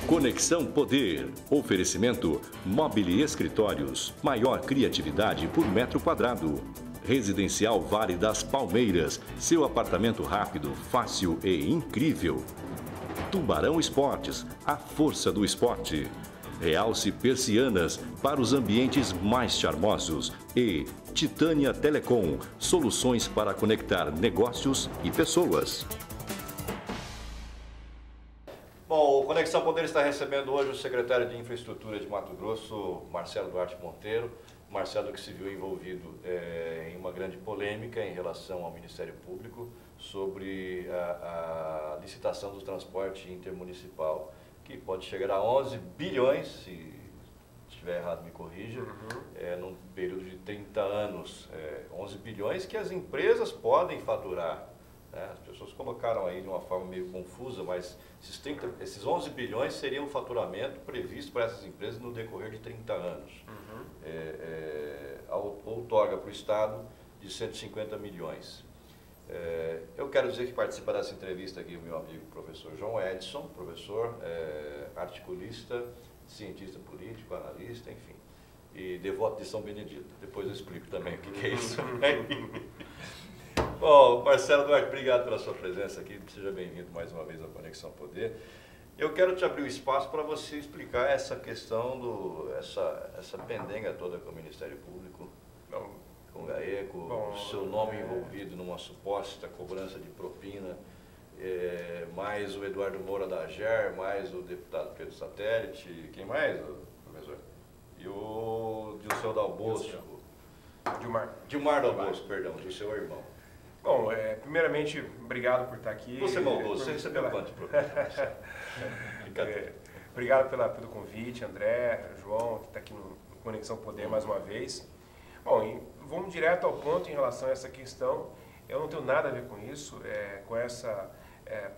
Conexão Poder. Oferecimento Mobile Escritórios. Maior criatividade por metro quadrado. Residencial Vale das Palmeiras. Seu apartamento rápido, fácil e incrível. Tubarão Esportes. A força do esporte. Realce Persianas para os ambientes mais charmosos. E Titânia Telecom. Soluções para conectar negócios e pessoas. Bom, o Conexão Poder está recebendo hoje o secretário de Infraestrutura de Mato Grosso, Marcelo Duarte Monteiro. Marcelo que se viu envolvido em uma grande polêmica em relação ao Ministério Público sobre a licitação do transporte intermunicipal, que pode chegar a 11 bilhões, se estiver errado me corrija, num período de 30 anos. 11 bilhões que as empresas podem faturar. As pessoas colocaram aí de uma forma meio confusa, mas esses 11 bilhões seriam o faturamento previsto para essas empresas no decorrer de 30 anos. A outorga para o Estado de 150 milhões. Eu quero dizer que participa dessa entrevista aqui o meu amigo professor João Edson, professor, articulista, cientista político, analista, enfim, e devoto de São Benedito. Depois eu explico também o que é isso. Bom, Marcelo Duarte, obrigado pela sua presença aqui, seja bem-vindo mais uma vez ao Conexão Poder. Eu quero te abrir o espaço para você explicar essa questão, essa pendenga toda com o Ministério Público, com o GAECO, o seu nome envolvido numa suposta cobrança de propina, mais o Eduardo Moura da AGER, mais o deputado Pedro Satélite, quem mais, professor? E o Dilceu Dal Bosco. Dilmar Dal Bosco, perdão, do seu irmão. Bom, primeiramente, obrigado por estar aqui. Você maldoso, você recebeu quanto, professor? Obrigado pelo convite, André, João, que está aqui no Conexão Poder mais uma vez. Bom, e vamos direto ao ponto em relação a essa questão. Eu não tenho nada a ver com isso, com essa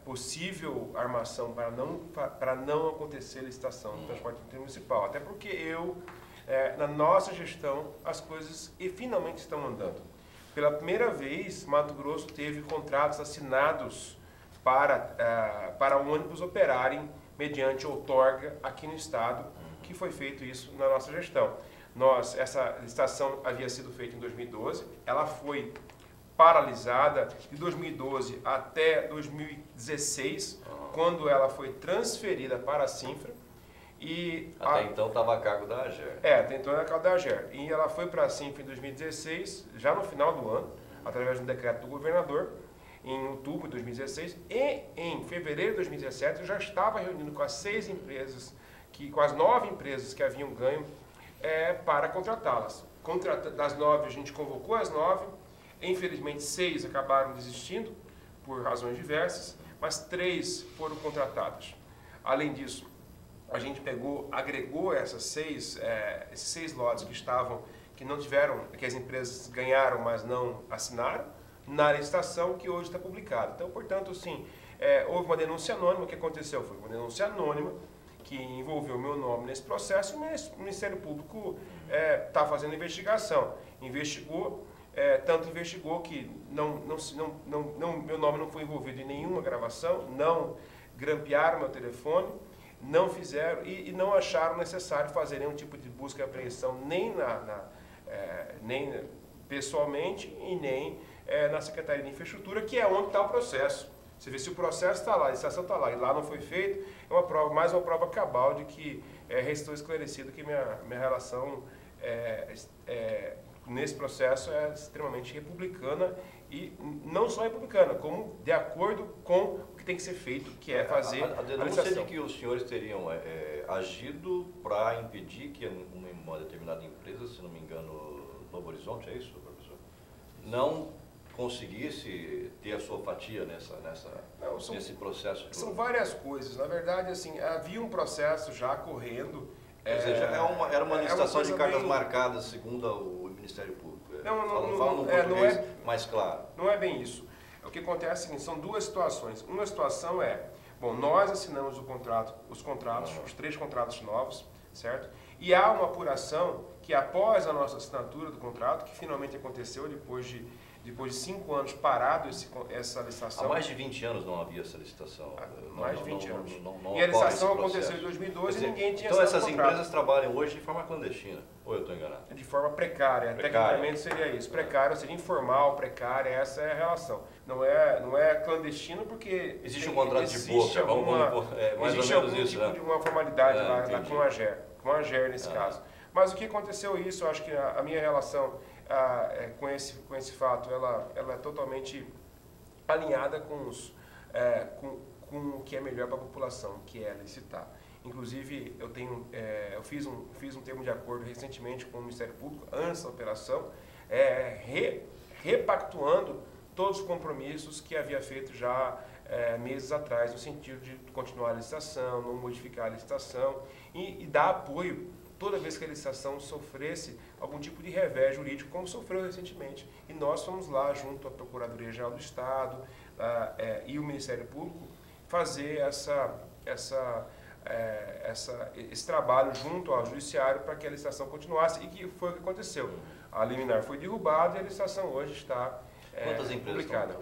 possível armação para não acontecer a licitação do transporte intermunicipal. Até porque na nossa gestão, as coisas finalmente estão andando. Pela primeira vez, Mato Grosso teve contratos assinados para ônibus operarem mediante outorga aqui no estado, que foi feito isso na nossa gestão. Essa licitação havia sido feita em 2012, ela foi paralisada de 2012 até 2016, quando ela foi transferida para a Sinfra. Até então estava a cargo da AGER. Até então era a cargo da AGER. E ela foi para a Sinfra em 2016, já no final do ano, através de um decreto do governador, em outubro de 2016. E em fevereiro de 2017 eu já estava reunindo com as 6 empresas, com as 9 empresas que haviam ganho para contratá-las. Das 9 a gente convocou as 9, infelizmente 6 acabaram desistindo por razões diversas, mas 3 foram contratadas. Além disso, a gente agregou esses 6 lotes que as empresas ganharam, mas não assinaram, na licitação que hoje está publicada. Então, portanto, sim, houve uma denúncia anônima. O que aconteceu foi uma denúncia anônima que envolveu o meu nome nesse processo, e o Ministério Público está fazendo investigação. Tanto investigou que meu nome não foi envolvido em nenhuma gravação, não grampearam meu telefone, não fizeram e não acharam necessário fazer nenhum tipo de busca e apreensão nem pessoalmente e nem na Secretaria de Infraestrutura, que é onde está o processo. Você vê se o processo está lá, a licitação está lá e lá não foi feito, mais uma prova cabal de que restou esclarecido que minha relação nesse processo é extremamente republicana, e não só republicana, como de acordo com o que tem que ser feito, que é fazer a denúncia de que os senhores teriam agido para impedir que uma determinada empresa, se não me engano, Novo Horizonte, é isso, professor? Não conseguisse ter a sua fatia nesse processo? São várias coisas. Na verdade, assim, havia um processo já correndo. Ou seja, era uma licitação de cartas marcadas, segundo o Ministério Público. Fala num português mais claro. Não é bem isso. O que acontece é o seguinte, são duas situações. Uma situação nós assinamos os 3 contratos novos, certo? E há uma apuração que após a nossa assinatura do contrato, que finalmente aconteceu depois de depois de 5 anos parado essa licitação. Há mais de 20 anos não havia essa licitação. Mais de 20 anos. Não E a licitação ocorre esse aconteceu em 2012 e ninguém tinha Então assinado essas contrato. empresas trabalham hoje de forma clandestina, ou eu estou enganado? De forma precária. Tecnicamente seria isso. Precária, ou seja, informal, precária, essa é a relação. Não é clandestino porque... Existe um contrato de boca, mais existe ou menos algum isso, tipo né? de uma formalidade lá entendi. com a AGER nesse caso. Mas o que aconteceu isso, eu acho que a minha relação com esse fato, ela é totalmente alinhada com o que é melhor para a população, que é licitar. Inclusive, eu fiz um termo de acordo recentemente com o Ministério Público, antes da operação, repactuando todos os compromissos que havia feito já meses atrás, no sentido de continuar a licitação, não modificar a licitação e dar apoio toda vez que a licitação sofresse algum tipo de revés jurídico, como sofreu recentemente. E nós fomos lá, junto à Procuradoria-Geral do Estado e o Ministério Público, fazer esse trabalho junto ao Judiciário para que a licitação continuasse, e que foi o que aconteceu. A liminar foi derrubada e a licitação hoje está Quantas empresas publicada.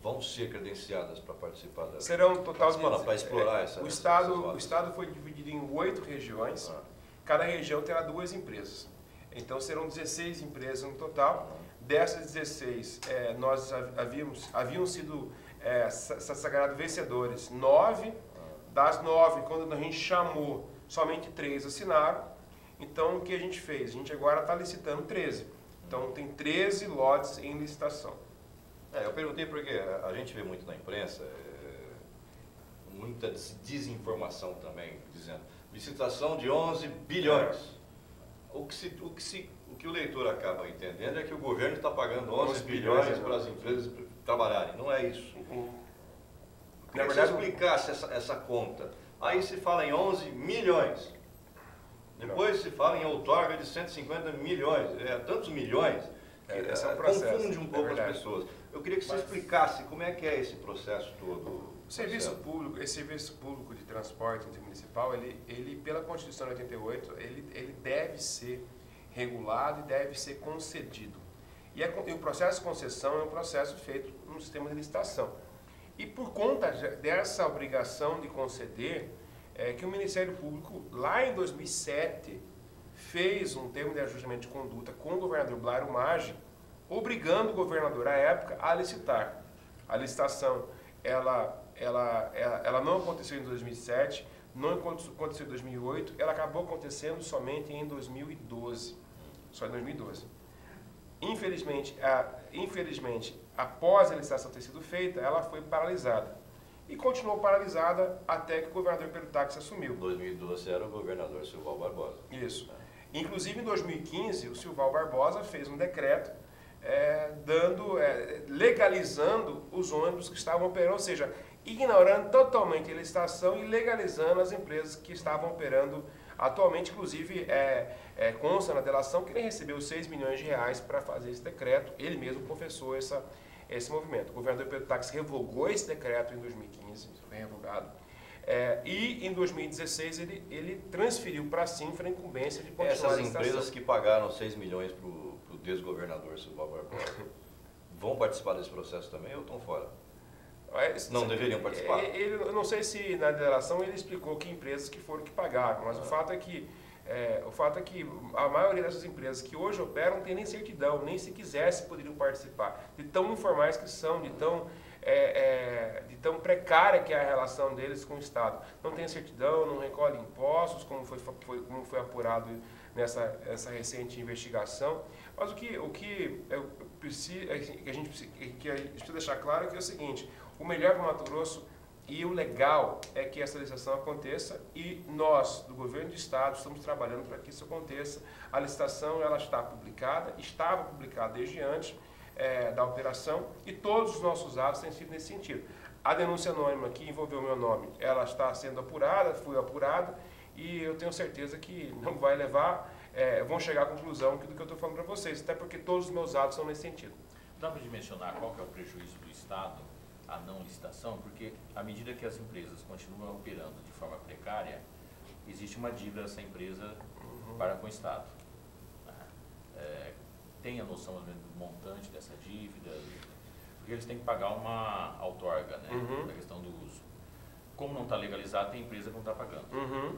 Vão ser credenciadas para participar da... Serão um total de... Para explorar o Estado foi dividido em 8 regiões, cada região terá 2 empresas. Então serão 16 empresas no total. Dessas 16, haviam sido sagrados vencedores 9. Das 9, quando a gente chamou, somente 3 assinaram. Então o que a gente fez? A gente agora está licitando 13. Então tem 13 lotes em licitação. Eu perguntei porque a gente vê muito na imprensa, muita desinformação também, dizendo licitação de 11 bilhões. O que o leitor acaba entendendo é que o governo está pagando 11 bilhões para as empresas trabalharem. Não é isso. Na verdade, se explicasse essa conta, aí se fala em 11 milhões. Depois se fala em outorga de 150 milhões. Tantos milhões que confunde um pouco as pessoas. Eu queria que você explicasse como é que é esse processo todo. Esse serviço público de transporte intermunicipal, ele pela Constituição de 88, ele deve ser regulado e deve ser concedido. E o processo de concessão é um processo feito no sistema de licitação. E por conta dessa obrigação de conceder, que o Ministério Público, lá em 2007, fez um termo de ajustamento de conduta com o governador Blairo Maggi, obrigando o governador, à época, a licitar. A licitação, ela não aconteceu em 2007, não aconteceu em 2008, ela acabou acontecendo somente em 2012. Só em 2012. Infelizmente, após a licitação ter sido feita, ela foi paralisada. E continuou paralisada até que o governador Pedro Táxi assumiu. Em 2012 era o governador Silval Barbosa. Isso. Inclusive, em 2015, o Silval Barbosa fez um decreto legalizando os ônibus que estavam operando, ou seja, ignorando totalmente a licitação e legalizando as empresas que estavam operando atualmente. Inclusive, consta na delação que ele recebeu 6 milhões de reais para fazer esse decreto. Ele mesmo confessou esse movimento. O governador Pedro Táxi revogou esse decreto em 2015, foi revogado. E em 2016 ele transferiu para a Sinfra a incumbência de continuar Essas a licitação. empresas que pagaram 6 milhões para o desgovernador Silval Barbosa vão participar desse processo também ou estão fora? Não deveriam participar? Eu não sei se na delação ele explicou que empresas que foram que pagaram, mas o fato é que a maioria dessas empresas que hoje operam não tem nem certidão, nem se quisesse poderiam participar, de tão informais que são, de tão precária que é a relação deles com o Estado. Não tem certidão, não recolhe impostos, como foi apurado nessa recente investigação. Mas o que a gente precisa deixar claro é que é o seguinte: o melhor para o Mato Grosso e o legal é que essa licitação aconteça, e nós, do governo do Estado, estamos trabalhando para que isso aconteça. A licitação ela estava publicada desde antes da operação, e todos os nossos atos têm sido nesse sentido. A denúncia anônima que envolveu o meu nome, ela está sendo apurada, foi apurada, e eu tenho certeza que não vai levar, vão chegar à conclusão do que eu estou falando para vocês, até porque todos os meus atos são nesse sentido. Dá para mencionar qual que é o prejuízo do Estado à não licitação? Porque à medida que as empresas continuam operando de forma precária, existe uma dívida dessa empresa para com o Estado. tem a noção mais ou menos do montante dessa dívida? Porque eles têm que pagar uma outorga, né? Uhum. Da questão do uso. Como não está legalizado, tem empresa que não está pagando. Uhum.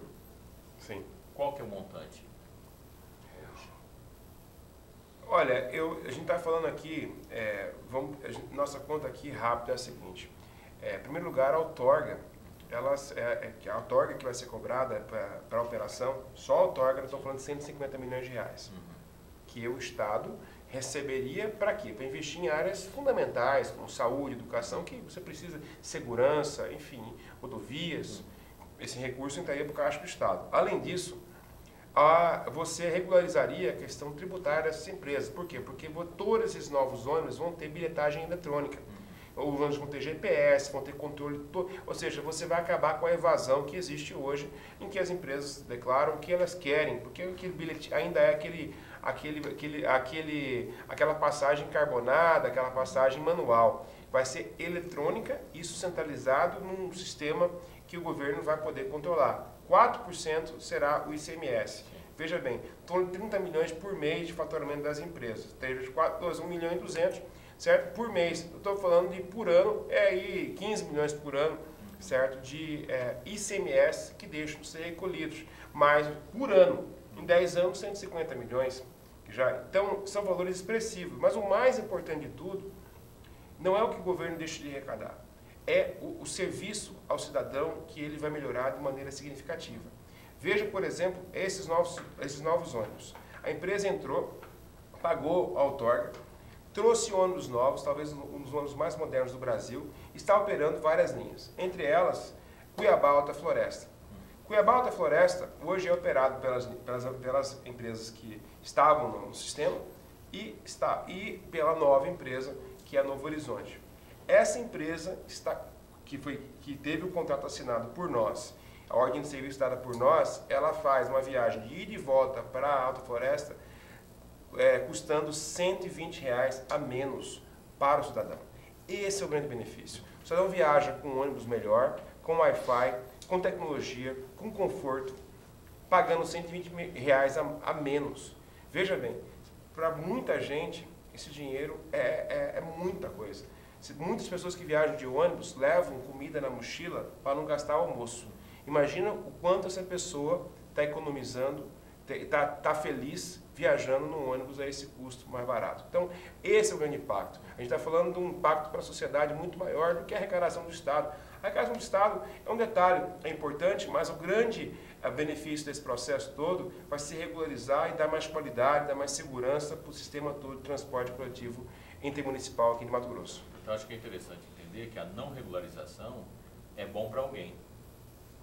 Sim. Qual que é o montante? Olha, a gente está falando aqui, nossa conta aqui rápida é a seguinte. Em primeiro lugar, a outorga, a outorga que vai ser cobrada para a operação, só a outorga, nós estamos falando de 150 milhões de reais. Que o Estado receberia para quê? Para investir em áreas fundamentais, como saúde, educação, que você precisa, segurança, enfim, rodovias. Esse recurso entraria para o caixa do Estado. Além disso, você regularizaria a questão tributária dessas empresas. Por quê? Porque todos esses novos ônibus vão ter bilhetagem eletrônica. Os ônibus vão ter GPS, vão ter controle, ou seja, você vai acabar com a evasão que existe hoje, em que as empresas declaram o que elas querem, porque aquele bilhete ainda é aquela passagem carbonada, aquela passagem manual. Vai ser eletrônica, isso centralizado num sistema que o governo vai poder controlar. 4% será o ICMS. Veja bem, em torno de 30 milhões por mês de faturamento das empresas. 1 milhão e 200, certo? Por mês. Eu estou falando de por ano, aí 15 milhões por ano, certo? De ICMS que deixam de ser recolhidos. Mas por ano, em 10 anos, 150 milhões. Então, são valores expressivos. Mas o mais importante de tudo, não é o que o governo deixa de arrecadar. É o serviço ao cidadão que ele vai melhorar de maneira significativa. Veja, por exemplo, esses novos ônibus. A empresa entrou, pagou a outorga, trouxe ônibus novos, talvez um dos ônibus mais modernos do Brasil, está operando várias linhas. Entre elas, Cuiabá Alta Floresta. Cuiabá Alta Floresta hoje é operado pelas empresas que estavam no sistema e pela nova empresa, que é a Novo Horizonte. Essa empresa que teve o contrato assinado por nós, a ordem de serviço dada por nós, ela faz uma viagem de ida e volta para a Alta Floresta, custando R$ 120 a menos para o cidadão. Esse é o grande benefício. O cidadão viaja com um ônibus melhor, com Wi-Fi, com tecnologia, com conforto, pagando R$ 120 a menos. Veja bem, para muita gente, esse dinheiro é muita coisa. Muitas pessoas que viajam de ônibus levam comida na mochila para não gastar almoço. Imagina o quanto essa pessoa está economizando, está feliz viajando no ônibus a esse custo mais barato. Então, esse é o grande impacto. A gente está falando de um impacto para a sociedade muito maior do que a arrecadação do Estado. A arrecadação do Estado é um detalhe, é importante, mas o grande benefício desse processo todo vai se regularizar e dar mais qualidade, dar mais segurança para o sistema todo de transporte coletivo intermunicipal aqui de Mato Grosso. Então, acho que é interessante entender que a não regularização é bom para alguém.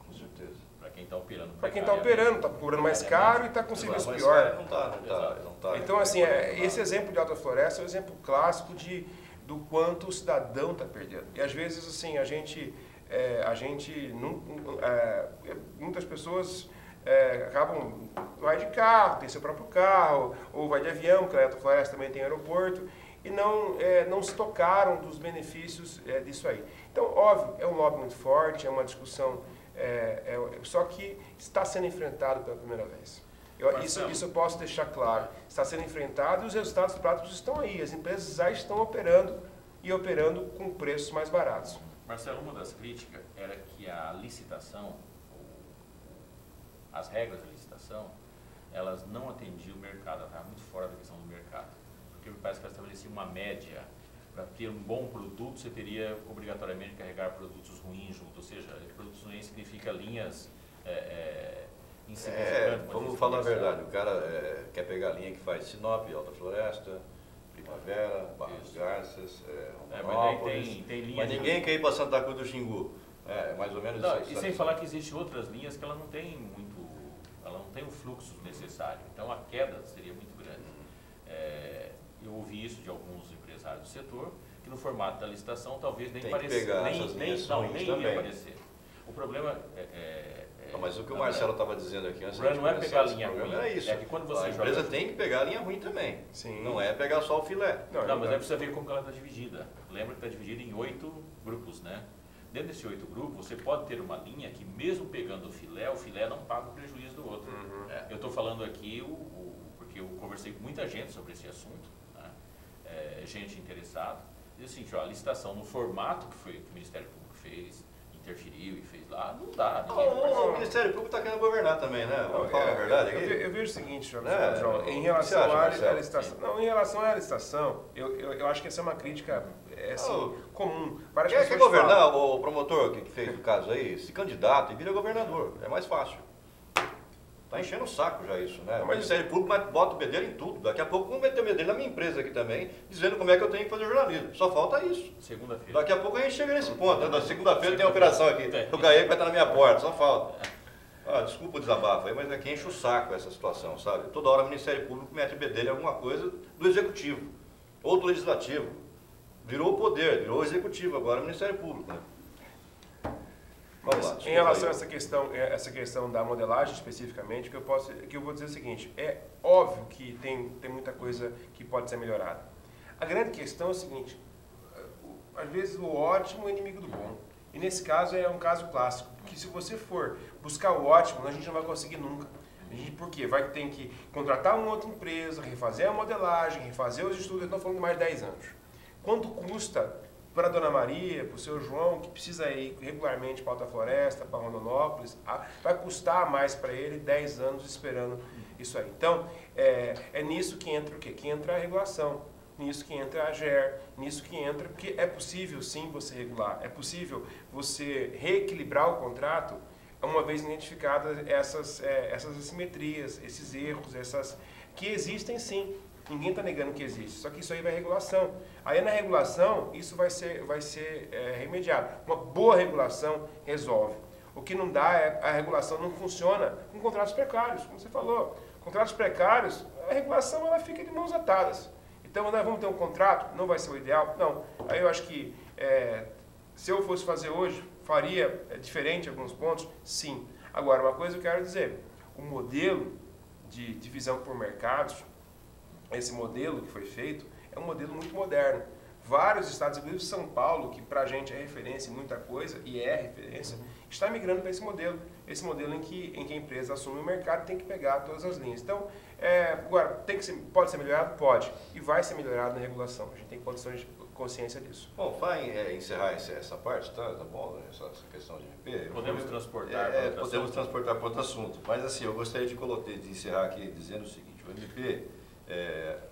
Com certeza. Para quem está operando. Para quem está operando, está cobrando mais caro e está com serviço pior. Não tá. Então, assim, esse exemplo de Alta Floresta é um exemplo clássico do quanto o cidadão está perdendo. E às vezes, assim, muitas pessoas acabam, vai de carro, tem seu próprio carro, ou vai de avião, porque a Alta Floresta também tem aeroporto, e não se tocaram dos benefícios disso aí. Então, óbvio, é um lobby muito forte, é uma discussão, só que está sendo enfrentado pela primeira vez. Isso eu posso deixar claro. Está sendo enfrentado e os resultados práticos estão aí. As empresas já estão operando e operando com preços mais baratos. Marcelo, uma das críticas era que a licitação, as regras da licitação, elas não atendiam o mercado, ela estava muito fora da questão do mercado. Porque me parece que ela estabelecia uma média. Para ter um bom produto, você teria obrigatoriamente que carregar produtos ruins junto. Ou seja, produtos ruins significa linhas insignificantes. Vamos falar a verdade. O cara quer pegar a linha que faz Sinop, Alta Floresta, Primavera, Barra dos Garças, mas tem linhas. Mas ninguém quer ir para Santa Cruz do Xingu. É mais ou menos isso. E sem falar que existem outras linhas que ela não tem ela não tem o fluxo necessário. Então a queda seria muito grande. Eu ouvi isso de alguns empresários do setor, que no formato da licitação talvez nem ia aparecer. O problema mas o que o Marcelo estava dizendo aqui antes não é pegar a linha ruim, é isso. É que quando você a empresa tem que pegar a linha ruim também. Sim. Não é pegar só o filé. Não, mas aí precisa ver como ela está dividida. Lembra que está dividida em 8 grupos, né? Dentro desses 8 grupos, você pode ter uma linha que mesmo pegando o filé não paga o prejuízo do outro. Uhum. Eu estou falando aqui porque porque eu conversei com muita gente sobre esse assunto, né? Gente interessada, e assim, ó, a licitação no formato que o Ministério Público fez, interferiu e fez lá, não dá. O Ministério Público está querendo governar também, né? Vamos falar a verdade aqui. Eu vejo o seguinte, João, em relação à licitação. Não, em relação à licitação, eu acho que essa é uma crítica assim, comum. Quer governar, o promotor que fez o caso aí, se candidata e vira governador. É mais fácil. Tá enchendo o saco já isso, né? O Ministério Público bota o bedelho em tudo. Daqui a pouco vamos meter o bedelho na minha empresa aqui também, dizendo como é que eu tenho que fazer jornalismo. Só falta isso. Segunda-feira. Daqui a pouco a gente chega nesse ponto, né? Na segunda-feira tem a operação aqui. O GAEC vai estar na minha porta, só falta. Desculpa o desabafo aí, mas aqui enche o saco essa situação, sabe? Toda hora o Ministério Público mete o bedelho em alguma coisa do Executivo, ou do Legislativo. Virou o poder, virou o Executivo, agora o Ministério Público, né? Vamos lá, em relação a essa questão da modelagem especificamente, que eu vou dizer o seguinte, é óbvio que tem muita coisa que pode ser melhorada. A grande questão é o seguinte, às vezes o ótimo é inimigo do bom. E nesse caso é um caso clássico, porque se você for buscar o ótimo, a gente não vai conseguir nunca. Por quê? Vai ter que contratar uma outra empresa, refazer a modelagem, refazer os estudos, eu estou falando de mais de 10 anos. Quanto custa para a Dona Maria, para o seu João, que precisa ir regularmente para Alta Floresta, para Rondonópolis, vai custar mais para ele 10 anos esperando isso aí. Então, é nisso que entra o quê? Que entra a regulação, nisso que entra a AGER, nisso que entra, porque é possível sim você regular, é possível você reequilibrar o contrato uma vez identificadas essas assimetrias, esses erros, que existem sim. Ninguém está negando que existe, só que isso aí vai regulação. Aí na regulação, isso vai ser remediado. Uma boa regulação resolve. O que não dá é a regulação não funciona com contratos precários, como você falou. Contratos precários, a regulação ela fica de mãos atadas. Então nós vamos ter um contrato, não vai ser o ideal? Não. Aí eu acho que se eu fosse fazer hoje, faria diferente em alguns pontos? Sim. Agora, uma coisa eu quero dizer, o modelo de divisão por mercados, esse modelo que foi feito, é um modelo muito moderno. Vários estados, inclusive São Paulo, que para a gente é referência em muita coisa, e é referência, está migrando para esse modelo. Esse modelo em que a empresa assume o mercado e tem que pegar todas as linhas. Então, agora, pode ser melhorado? Pode. E vai ser melhorado na regulação. A gente tem condições de consciência disso. Bom, vai encerrar essa parte, tá bom? Essa questão de MP. Podemos transportar para outro assunto. Mas assim, eu gostaria de encerrar aqui dizendo o seguinte, o MP...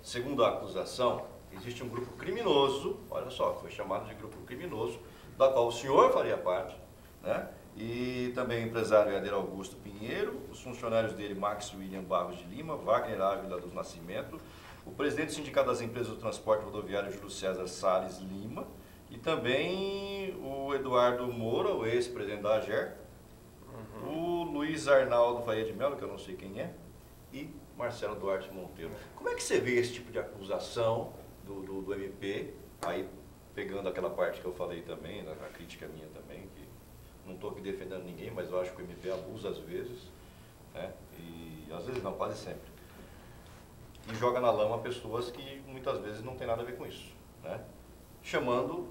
segundo a acusação, existe um grupo criminoso, olha só, foi chamado de grupo criminoso, da qual o senhor faria parte, né? E também o empresário Eder Augusto Pinheiro, os funcionários dele, Max William Barros de Lima, Wagner Ávila do Nascimento, o presidente do Sindicato das Empresas do Transporte Rodoviário, Júlio César Salles Lima, e também o Eduardo Moura, o ex-presidente da AGER, o Luiz Arnaldo Faria de Mello, que eu não sei quem é, e Marcelo Duarte Monteiro. Como é que você vê esse tipo de acusação do MP, aí pegando aquela parte que eu falei também, a crítica minha também, que não estou aqui defendendo ninguém, mas eu acho que o MP abusa às vezes, né? E às vezes não, quase sempre. E joga na lama pessoas que muitas vezes não tem nada a ver com isso, né? Chamando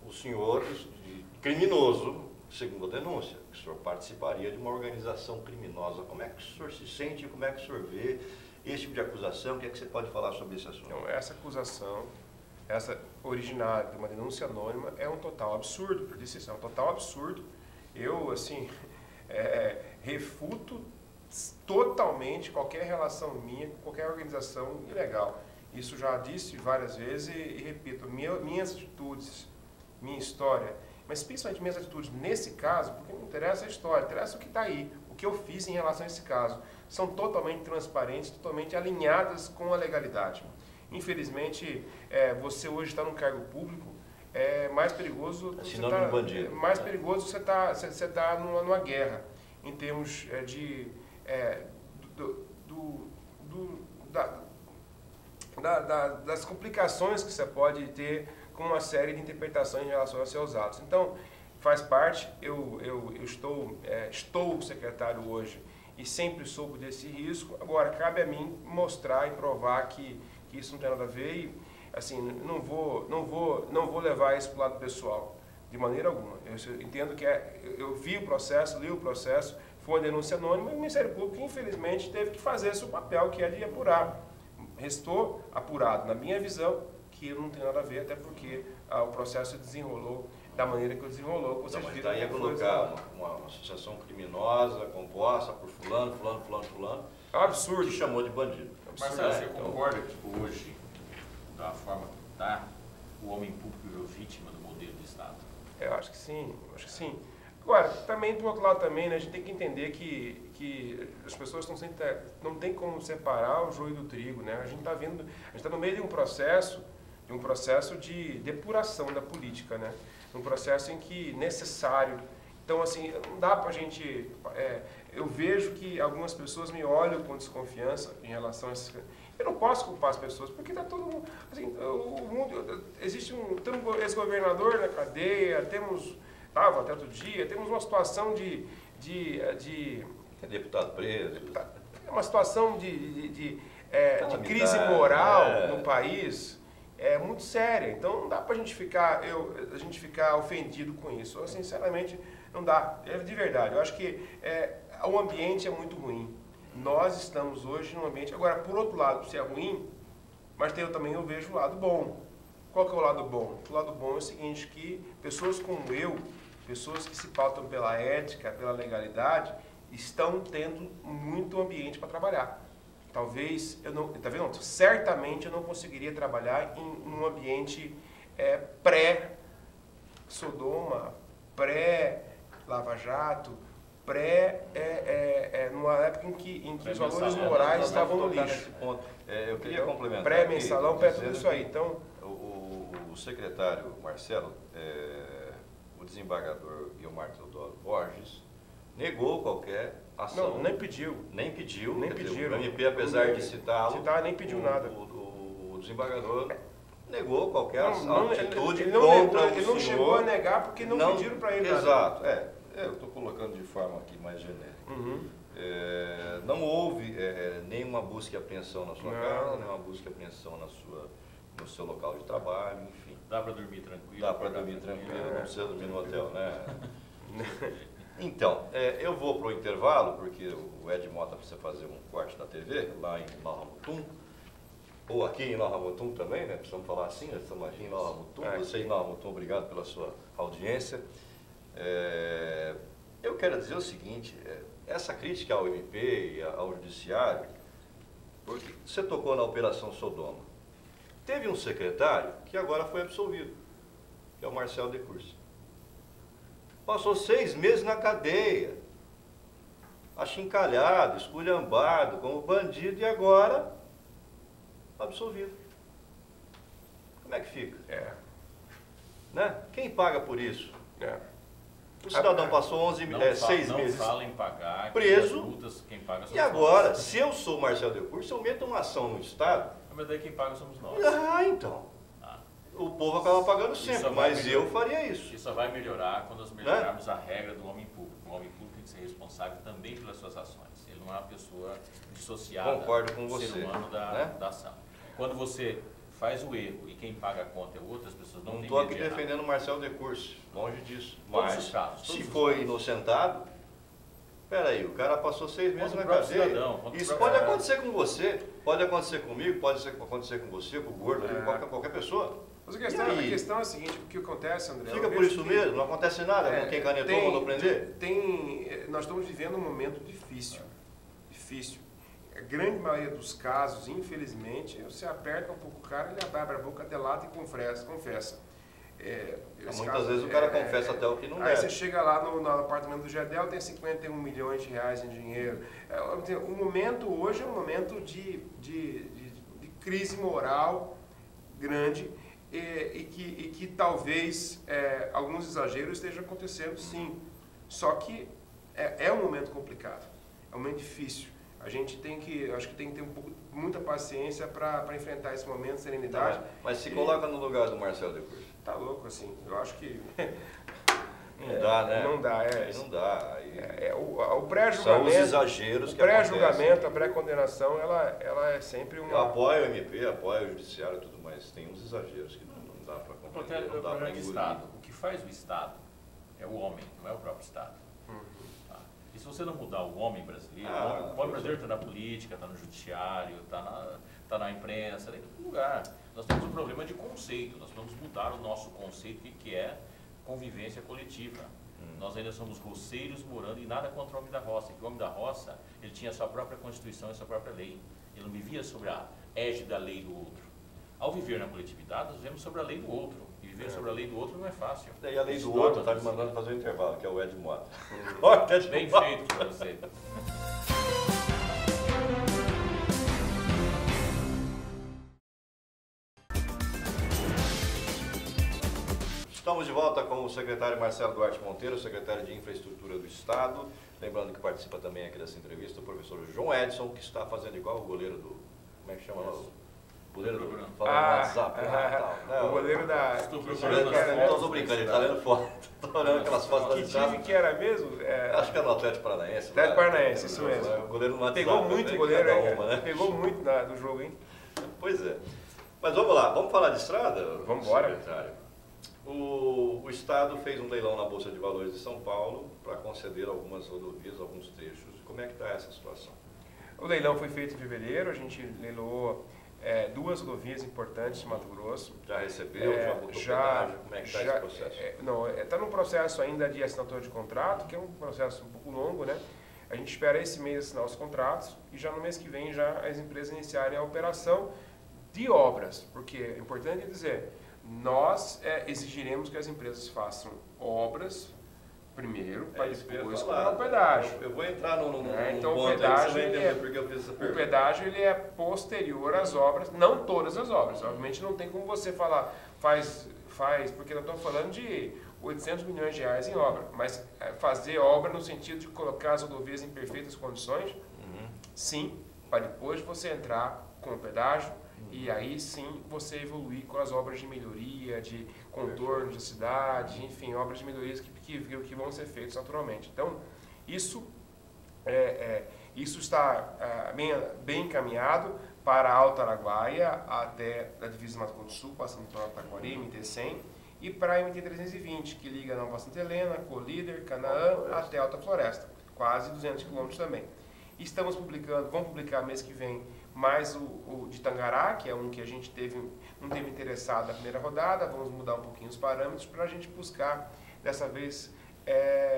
os senhores de criminoso, segundo a denúncia, que o senhor participaria de uma organização criminosa. Como é que o senhor se sente, como é que o senhor vê esse tipo de acusação? O que é que você pode falar sobre esse assunto? Então, essa acusação, essa originária de uma denúncia anônima, é um total absurdo. Eu disse isso, é um total absurdo. Eu, assim, refuto totalmente qualquer relação minha com qualquer organização ilegal. Isso já disse várias vezes e repito, minhas atitudes, minha história, mas principalmente minhas atitudes nesse caso, porque não interessa a história, interessa o que está aí, o que eu fiz em relação a esse caso. São totalmente transparentes, totalmente alinhadas com a legalidade. Infelizmente, você hoje está num cargo público, é mais perigoso você tá numa guerra, em termos das complicações que você pode ter com uma série de interpretações em relação aos seus atos. Então, faz parte, eu estou secretário hoje e sempre soube desse risco. Agora, cabe a mim mostrar e provar que isso não tem nada a ver e, assim, não vou levar isso para o lado pessoal, de maneira alguma. Eu entendo que eu vi o processo, li o processo, foi uma denúncia anônima e o Ministério Público, infelizmente, teve que fazer seu papel, que é de apurar. Restou apurado, na minha visão, que não tem nada a ver, até porque o processo desenrolou da maneira que desenrolou. Que vocês Mas viram daí é colocar uma associação criminosa composta por fulano. É um absurdo. Que chamou de bandido. Marcelo, você concorda que hoje, da forma que está, o homem público virou vítima do modelo do Estado? Eu acho que sim, Agora, também, do outro lado também, né, a gente tem que entender que as pessoas não tem como separar o joio do trigo, né? A gente está no meio de um processo de depuração da política, né? Um processo em que necessário. Então, assim, não dá para a gente... eu vejo que algumas pessoas me olham com desconfiança em relação a essas... Eu não posso culpar as pessoas, porque está todo mundo... Assim, o mundo... Temos um ex-governador na cadeia, estava até outro dia, temos uma situação de Deputado preso. Uma situação de crise moral no país muito séria. Então não dá para a gente ficar ofendido com isso. Eu, sinceramente, não dá. De verdade. Eu acho que o ambiente é muito ruim. Nós estamos hoje num ambiente... Agora, por outro lado, se é ruim, mas eu vejo o lado bom. Qual que é o lado bom? O lado bom é o seguinte, que pessoas como eu, pessoas que se pautam pela ética, pela legalidade, estão tendo muito ambiente para trabalhar. Talvez, certamente eu não conseguiria trabalhar em um ambiente pré-Sodoma, pré-Lava Jato, numa época em que os valores morais estavam no lixo. Eu queria complementar. Pré-mensalão, tudo isso aí. Então, o secretário Marcelo, o desembargador Guilmar Teodoro Borges, negou qualquer ação. Não, nem pediu. Nem pediu. Nem pediram. O MP, apesar de citá-lo, nem pediu nada. O desembargador negou qualquer atitude ele contra o senhor. Ele não chegou a negar porque não pediram para ele. Exato. Eu estou colocando de forma aqui mais genérica. Uhum. Não houve nenhuma busca e apreensão na sua casa, nenhuma busca e apreensão no seu local de trabalho, enfim. Dá para dormir tranquilo? Dá para dormir tranquilo, não precisa dormir no hotel, né? Então, eu vou para o intervalo, porque o Ed Mota precisa fazer um corte da TV, lá em Nova Mutum, ou aqui em Nova Mutum também, né? Precisamos falar assim, nós estamos aqui em Nova Mutum. Você em Nova Mutum, obrigado pela sua audiência. Eu quero dizer o seguinte, essa crítica ao MP e ao Judiciário, porque você tocou na Operação Sodoma. Teve um secretário que agora foi absolvido, que é o Marcelo Decurso. Passou 6 meses na cadeia, achincalhado, esculhambado, como bandido, e agora absolvido. Como é que fica? Né? Quem paga por isso? O cidadão passou 6 meses não fala em pagar, preso, multas, quem paga somos e agora, se eu sou o Marcelo Decurso, eu meto uma ação no Estado. Mas daí quem paga somos nós. Então. O povo acaba pagando sempre, mas eu faria isso. Isso só vai melhorar quando nós melhorarmos a regra do homem público. O homem público tem que ser responsável também pelas suas ações. Ele não é uma pessoa dissociada do ser humano da ação. Quando você faz o erro e quem paga a conta é outras pessoas, não estou aqui defendendo o Marcelo Decurso, longe disso. Mas se foi inocentado, peraí, o cara passou 6 meses na cadeia. Isso pode acontecer com você, pode acontecer comigo, pode acontecer com você, com o Gordo, com qualquer pessoa. Mas a questão é a seguinte, o que acontece, André... Fica por isso mesmo? Não acontece nada com quem canetou, mandou prender? Nós estamos vivendo um momento difícil. A grande maioria dos casos, infelizmente, você aperta um pouco o cara, ele abre a boca, delata e confessa. Muitas vezes o cara confessa até o que não deve. Aí você chega lá no apartamento do Gedel, tem 51 milhões de reais em dinheiro. O momento hoje é um momento de crise moral grande e que talvez alguns exageros estejam acontecendo, sim. Só que é um momento complicado, é um momento difícil. A gente acho que tem que ter muita paciência para enfrentar esse momento, serenidade. Mas se coloca no lugar do Marcelo Decurso. Tá louco, assim. Eu acho que... Não dá, né? Não dá, Não dá. O pré-julgamento... São os exageros que pré-julgamento, a pré-condenação, ela é sempre uma... Eu apoio o MP, apoio o Judiciário e tudo, mas tem uns exageros que não dá para compreender, não dá para engolir. O que faz o Estado é o homem, não é o próprio Estado. E se você não mudar o homem brasileiro, o homem brasileiro está na política, está no judiciário, está na imprensa, está em todo lugar. Nós temos um problema de conceito, nós vamos mudar o nosso conceito que é convivência coletiva. Nós ainda somos roceiros morando e nada contra o homem da roça. Que o homem da roça, ele tinha a sua própria constituição e a sua própria lei. Ele não vivia sobre a égide da lei do outro. Ao viver na coletividade, nós vivemos sobre a lei do outro. E viver sobre a lei do outro não é fácil. E a lei do outro está me mandando fazer um intervalo, que é o Ed Mota. Bem feito para você. Estamos de volta com o secretário Marcelo Duarte Monteiro, secretário de Infraestrutura do Estado. Lembrando que participa também aqui dessa entrevista o professor João Edson, que está fazendo igual o goleiro do... Como é que chama lá? O goleiro do... Falando no WhatsApp. O goleiro da... Não estou brincando, ele está lendo foto. Estou olhando aquelas fotos da Que time que era mesmo? Acho que era no Atlético Paranaense. Atlético Paranaense, isso mesmo. O goleiro no WhatsApp. Pegou muito o goleiro, né? Pegou muito do jogo, hein? Pois é. Mas vamos lá, vamos falar de estrada? Vamos embora. Secretário. O Estado fez um leilão na Bolsa de Valores de São Paulo para conceder algumas rodovias, alguns trechos. Como é que está essa situação? O leilão foi feito em fevereiro, a gente leiloou 2 rodovias importantes de Mato Grosso. Já recebeu, já botou pedágio? Como é que está esse processo? Não, está num processo ainda de assinatura de contrato, que é um processo um pouco longo, né? A gente espera esse mês assinar os contratos e já no mês que vem já as empresas iniciarem a operação de obras, porque é importante dizer, nós exigiremos que as empresas façam obras primeiro, para depois cobrar o pedágio. Eu vou entrar no então ponto o pedágio, aí, porque eu fiz essa pergunta. O pedágio ele é posterior às obras, não todas as obras. Obviamente não tem como você falar, faz, porque nós estamos falando de 800 milhões de reais em obra, mas fazer obra no sentido de colocar as rodovias em perfeitas condições, sim, para depois você entrar com o pedágio, e aí sim você evoluir com as obras de melhoria, de contorno de cidade, enfim, obras de melhorias que vão ser feitas naturalmente. Então, isso está bem encaminhado para a Alta Araguaia, até a divisa do Mato Grosso do Sul, passando pela Taquari, MT-100, e para a MT-320, que liga Nova Santa Helena, Colíder, Canaã, até Alta Floresta, quase 200 quilômetros também. Estamos vamos publicar mês que vem mais o de Tangará, que é um que a gente não teve interessado na primeira rodada, vamos mudar um pouquinho os parâmetros para a gente buscar, dessa vez,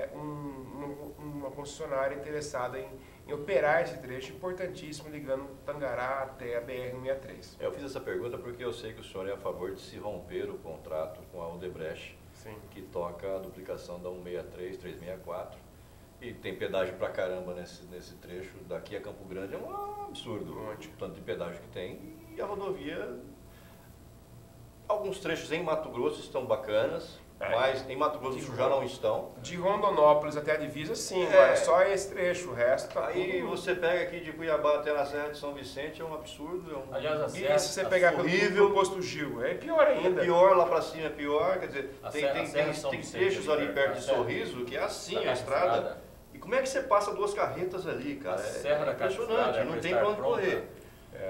uma concessionária interessada em operar esse trecho importantíssimo, ligando Tangará até a BR-163. Eu fiz essa pergunta porque eu sei que o senhor é a favor de se romper o contrato com a Odebrecht, Sim. que toca a duplicação da 163, 364, e tem pedágio pra caramba nesse trecho, daqui a Campo Grande é um absurdo, o tanto de pedágio que tem, e a rodovia, alguns trechos em Mato Grosso estão bacanas, mas em Mato Grosso do Sul já não estão. De Rondonópolis até a divisa, sim, agora só esse trecho, o resto tá aí tudo... você pega aqui de Cuiabá até na Serra de São Vicente, é um absurdo. Aliás, a E serra, se você pegar pelo posto Gil, é pior ainda. É pior, lá pra cima é pior, quer dizer, tem Vicente, trechos ali perto de Sorriso que é assim a estrada. E como é que você passa 2 carretas ali, cara? A Serra da Caixa Furada, não tem pra onde correr.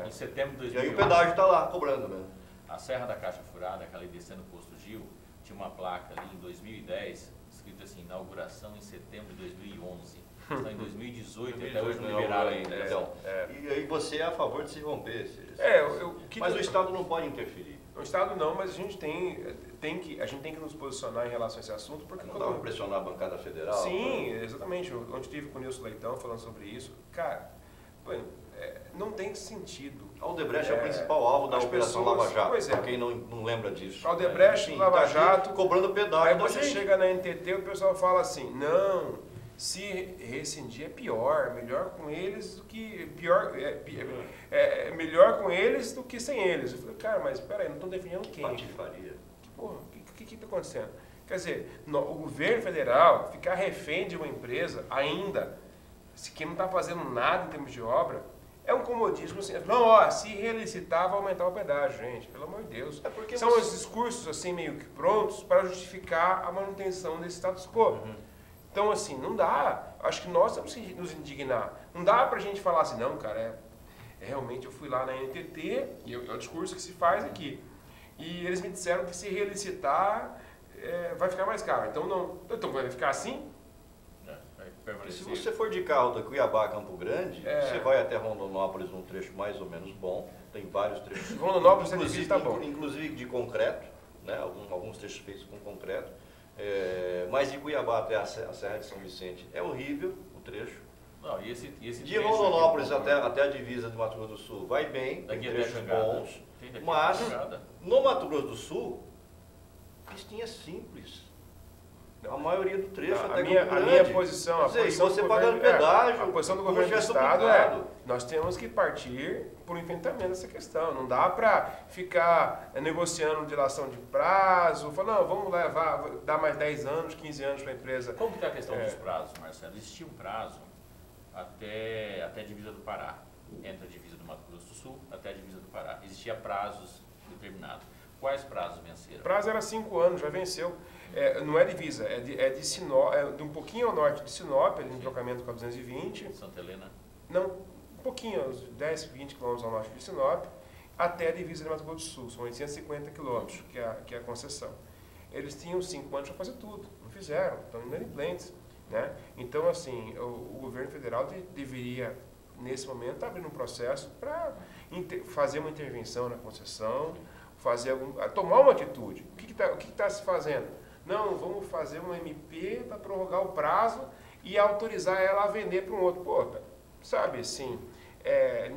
Em setembro de 2011. E aí o pedágio está lá, cobrando mesmo. A Serra da Caixa Furada, aquela ali descendo o posto Gil, tinha uma placa ali em 2010, escrito assim, inauguração em setembro de 2011. Está em 2018 e até hoje não liberaram ainda. Então, e aí você é a favor de se romper. Mas o Estado não pode interferir. O Estado não, mas a gente tem que nos posicionar em relação a esse assunto. Porque não dá para pressionar a bancada federal? Sim, exatamente. Ontem tive com o Nilson Leitão falando sobre isso. Cara, não tem sentido. A Odebrecht é o principal alvo da Operação Lava Jato, para quem não lembra disso. A Odebrecht, Lava Jato, cobrando pedágio. Aí você chega na NTT, o pessoal fala assim, não, se rescindir é pior, melhor com eles do que melhor com eles do que sem eles. Eu falei, cara, mas peraí, não estão definindo quem? Patifaria. Porra, o que está acontecendo? Quer dizer, o governo federal ficar refém de uma empresa ainda, que não está fazendo nada em termos de obra, é um comodismo assim. Não, se relicitar vai aumentar o pedágio, gente, pelo amor de Deus. São os discursos assim meio que prontos para justificar a manutenção desse status quo. Então, assim, não dá. Acho que nós temos que nos indignar. Não dá pra gente falar assim, não, cara, realmente eu fui lá na NTT, e é o discurso que se faz aqui. E eles me disseram que se relicitar vai ficar mais caro. Então, não. Então vai ficar assim? se você for de carro da Cuiabá a Campo Grande, você vai até Rondonópolis num trecho mais ou menos bom, tem vários trechos. Rondonópolis inclusive, tá bom. Inclusive de concreto, né? Alguns trechos feitos com concreto. Mas de Cuiabá até a Serra de São Vicente é horrível o trecho. Não, e esse de Rondonópolis até a divisa de Mato Grosso do Sul vai bem, tem trechos bons, mas no Mato Grosso do Sul, pistinha simples. A maioria do trecho até a minha posição, a posição você pagando pedágio, a posição do governo do estado nós temos que partir por um enfrentamento dessa questão. Não dá para ficar negociando dilação de prazo, falar, não, vamos dar mais 10 anos, 15 anos para a empresa. Como está a questão dos prazos, Marcelo? Existia um prazo até a divisa do Pará, entre a divisa do Mato Grosso do Sul até a divisa do Pará. Existia prazos determinados. Quais prazos venceram? O prazo era 5 anos, já venceu. Não é divisa, é de Sinop, de um pouquinho ao norte de Sinop, ali no trocamento com a 220. Santa Helena? Não, um pouquinho, uns 10, 20 quilômetros ao norte de Sinop, até a divisa de Mato Grosso do Sul, são 850 quilômetros, que é a concessão. Eles tinham 5 anos para fazer tudo, não fizeram, estão inadimplentes, né? Então, assim, o governo federal deveria, nesse momento, estar abrindo um processo para fazer uma intervenção na concessão, tomar uma atitude. O que está se fazendo? Não, vamos fazer uma MP para prorrogar o prazo e autorizar ela a vender para um outro. Pô, sabe assim,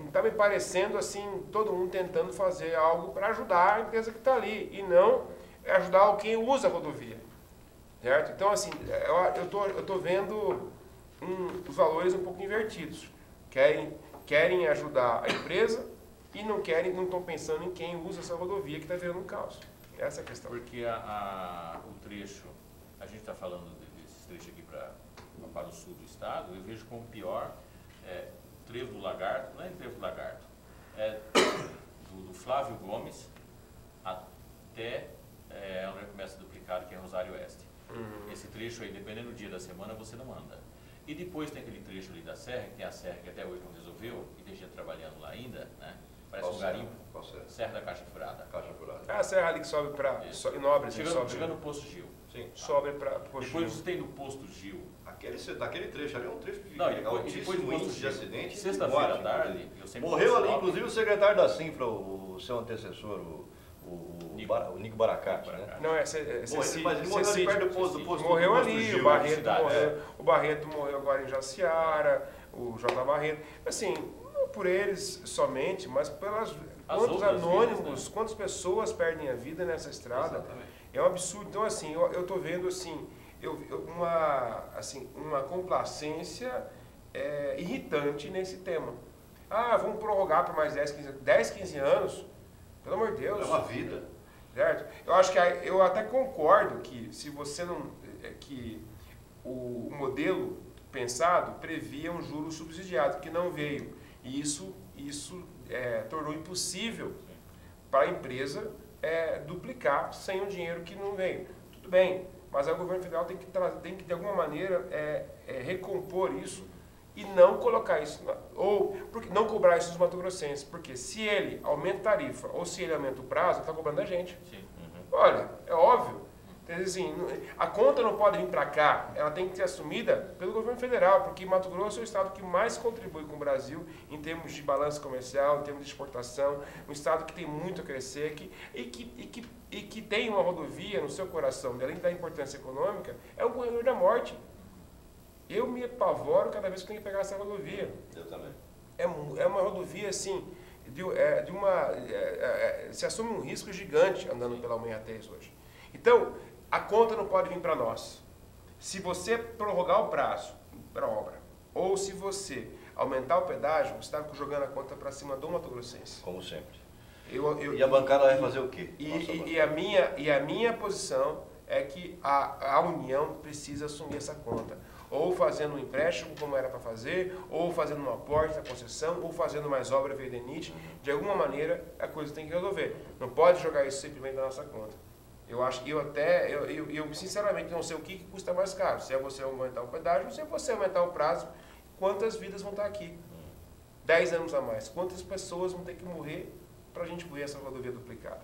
está me parecendo assim, todo mundo tentando fazer algo para ajudar a empresa que está ali e não ajudar quem usa a rodovia. Certo? Então, assim, eu tô vendo os valores um pouco invertidos. Querem ajudar a empresa e não estão pensando em quem usa essa rodovia que está virando um caos. Essa é a questão. Porque o trecho, a gente está falando desses trechos aqui para o sul do estado, eu vejo como pior o trevo do Lagarto, não é trevo do Lagarto, do Flávio Gomes até onde começa a duplicar, que é Rosário Oeste. Esse trecho aí, dependendo do dia da semana, você não anda. E depois tem aquele trecho ali da Serra, que tem a Serra que até hoje não resolveu, e tem gente trabalhando lá ainda, né? Parece um garimpo. Serra da Caixa Furada. A serra ali que sobe para Inópolis. Chegando no Posto Gil. Sim. Sobe para Posto Gil. Depois você tem no Posto Gil. Daquele trecho ali é um trecho de altíssimo índice de acidente. Sexta-feira à tarde, eu sempre morreu ali, inclusive, o secretário da Sinfra, o seu antecessor, o Nico Baracate. Né? Não, mas ele morreu ali perto do posto. Morreu ali, o Barreto morreu agora em Jaciara, o J. Barreto. Assim, não por eles somente, mas pelas quantos anônimos, vidas, né? Quantas pessoas perdem a vida nessa estrada. Exatamente. É um absurdo. Então, assim, eu estou vendo assim, uma complacência irritante nesse tema. Vamos prorrogar por mais 10, 15 anos. Pelo amor de Deus. É uma vida. Certo? Eu acho que eu até concordo que se você não. Que o modelo pensado previa um juro subsidiado, que não veio. E isso tornou impossível para a empresa duplicar sem o dinheiro que não veio. Tudo bem, mas aí o governo federal tem que de alguma maneira recompor isso e não colocar isso, porque não cobrar isso dos mato-grossenses, porque se ele aumenta a tarifa ou se ele aumenta o prazo, ele está cobrando a gente. Sim. Olha, é óbvio. Assim, a conta não pode vir para cá, ela tem que ser assumida pelo governo federal, porque Mato Grosso é o estado que mais contribui com o Brasil em termos de balanço comercial, em termos de exportação, um estado que tem muito a crescer e que tem uma rodovia no seu coração, além da importância econômica, é um corredor da morte. Eu me apavoro cada vez que tenho que pegar essa rodovia. Eu também. É uma rodovia, assim, se assume um risco gigante andando pela Almeida-Reis hoje. Então, a conta não pode vir para nós. Se você prorrogar o prazo para a obra, ou se você aumentar o pedágio, você está jogando a conta para cima do mato-grossense. Como sempre. E a bancada vai fazer o quê? E a minha posição é que a União precisa assumir essa conta. Ou fazendo um empréstimo, como era para fazer, ou fazendo um aporte na concessão, ou fazendo mais obra via DENIT. De alguma maneira, a coisa tem que resolver. Não pode jogar isso simplesmente na nossa conta. Eu sinceramente não sei o que custa mais caro. Se é você aumentar o pedágio, se é você aumentar o prazo, quantas vidas vão estar aqui? 10 anos a mais. Quantas pessoas vão ter que morrer para a gente ver essa rodovia duplicada?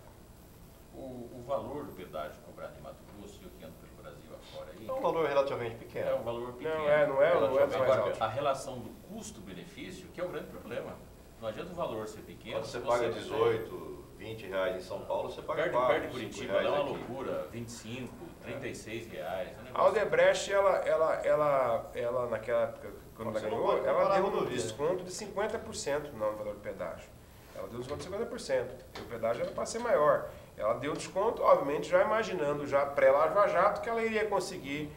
O valor do pedágio cobrado em Mato Grosso, e eu que ando pelo Brasil afora, que... É um valor relativamente pequeno. É um valor pequeno. Não é mais Agora, alto. a relação do custo-benefício, que é o grande problema. Não adianta o valor ser pequeno. Quando você paga 18, 20 reais em São Paulo, você paga Perde 4, Curitiba, é uma loucura, 25, 36 reais. A Odebrecht, ela naquela época, quando ela Você não ganhou, pode comparar ela a deu um rodovia, né? desconto de 50% no valor do pedágio. Ela deu um desconto de 50%. E o pedágio era para ser maior. Ela deu desconto, obviamente, já imaginando, já pré-Lava Jato, que ela iria conseguir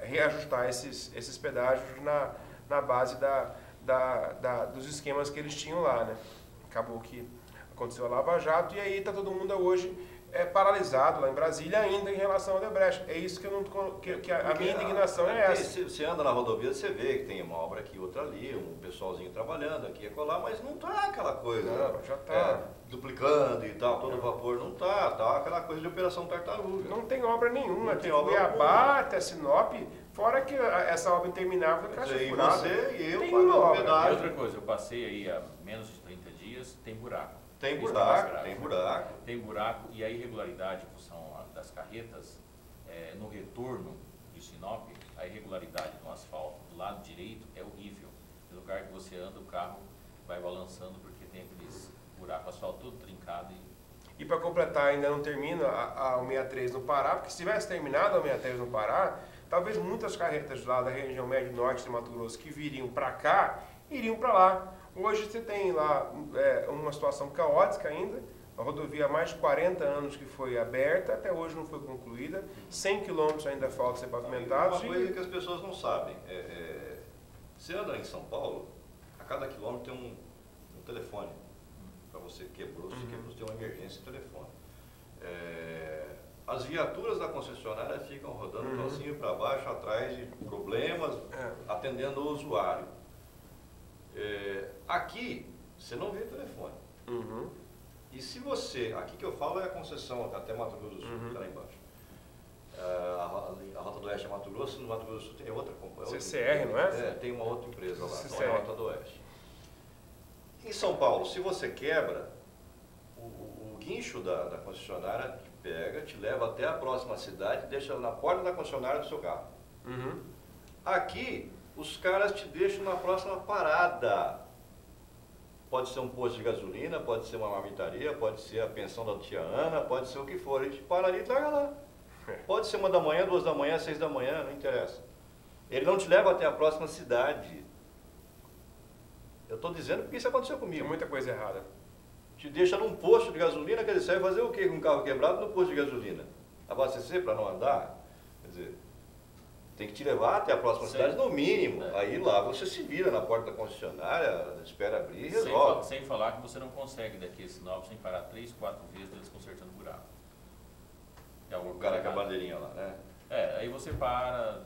reajustar esses pedágios na base dos esquemas que eles tinham lá, né? Acabou que aconteceu a Lava Jato e aí está todo mundo hoje paralisado lá em Brasília ainda em relação ao Odebrecht. É isso que, a minha indignação é essa. Você anda na rodovia, você vê que tem uma obra aqui, outra ali, um pessoalzinho trabalhando aqui e acolá, mas não tá aquela coisa. Não, já tá. Duplicando e tal, todo vapor, não tá aquela coisa de operação tartaruga. Não tem obra nenhuma. Não tem Tem obra Cuiabá até Sinop, fora que essa obra interminável da Caixa E Furada. você e eu Tem pagando obra. E pedágio. outra coisa, eu passei aí há menos de 30 dias, tem buraco. Tem Isso é mais buraco, grave. tem buraco. Tem buraco e a irregularidade em função das carretas, no retorno de Sinop, a irregularidade no asfalto do lado direito é horrível. No lugar que você anda, o carro vai balançando porque tem aqueles buracos, asfalto todo trincado. E para completar, ainda não termina a 163 no Pará, porque se tivesse terminado a 163 no Pará, talvez muitas carretas lá da região médio-norte de Mato Grosso que viriam para cá, iriam para lá. Hoje você tem lá uma situação caótica ainda, a rodovia há mais de 40 anos que foi aberta, até hoje não foi concluída, 100 quilômetros ainda falta ser pavimentados. Uma coisa que as pessoas não sabem, você anda em São Paulo, a cada quilômetro tem um telefone, para você quebrou, se quebrou, tem uma emergência de telefone. As viaturas da concessionária ficam rodando para cima e para baixo, atrás de problemas, atendendo o usuário. Aqui, você não vê telefone. E se você, aqui que eu falo é a concessão até Mato Grosso do Sul, que está lá embaixo. A Rota do Oeste é Mato Grosso, no Mato Grosso do Sul tem outra companhia. CCR, não é? Tem uma outra empresa lá, CCR. não é a Rota do Oeste. Em São Paulo, se você quebra, o guincho da concessionária te pega, te leva até a próxima cidade e deixa na porta da concessionária do seu carro. Aqui, os caras te deixam na próxima parada. Pode ser um posto de gasolina, pode ser uma marmitaria, pode ser a pensão da tia Ana, pode ser o que for. Ele te para ali e larga lá. Pode ser 1 da manhã, 2 da manhã, 6 da manhã, não interessa. Ele não te leva até a próxima cidade. Eu estou dizendo porque isso aconteceu Tem comigo. muita coisa errada. Te deixa num posto de gasolina, quer dizer, você vai fazer o quê com um carro quebrado no posto de gasolina? Abastecer para não andar? Quer dizer, tem que te levar até a próxima cidade no mínimo. Aí lá você se vira na porta da concessionária, espera abrir e resolve. Sem falar que você não consegue daqui a Sinop sem parar 3, 4 vezes eles consertando o buraco. O cara com a bandeirinha lá, né? Aí você para.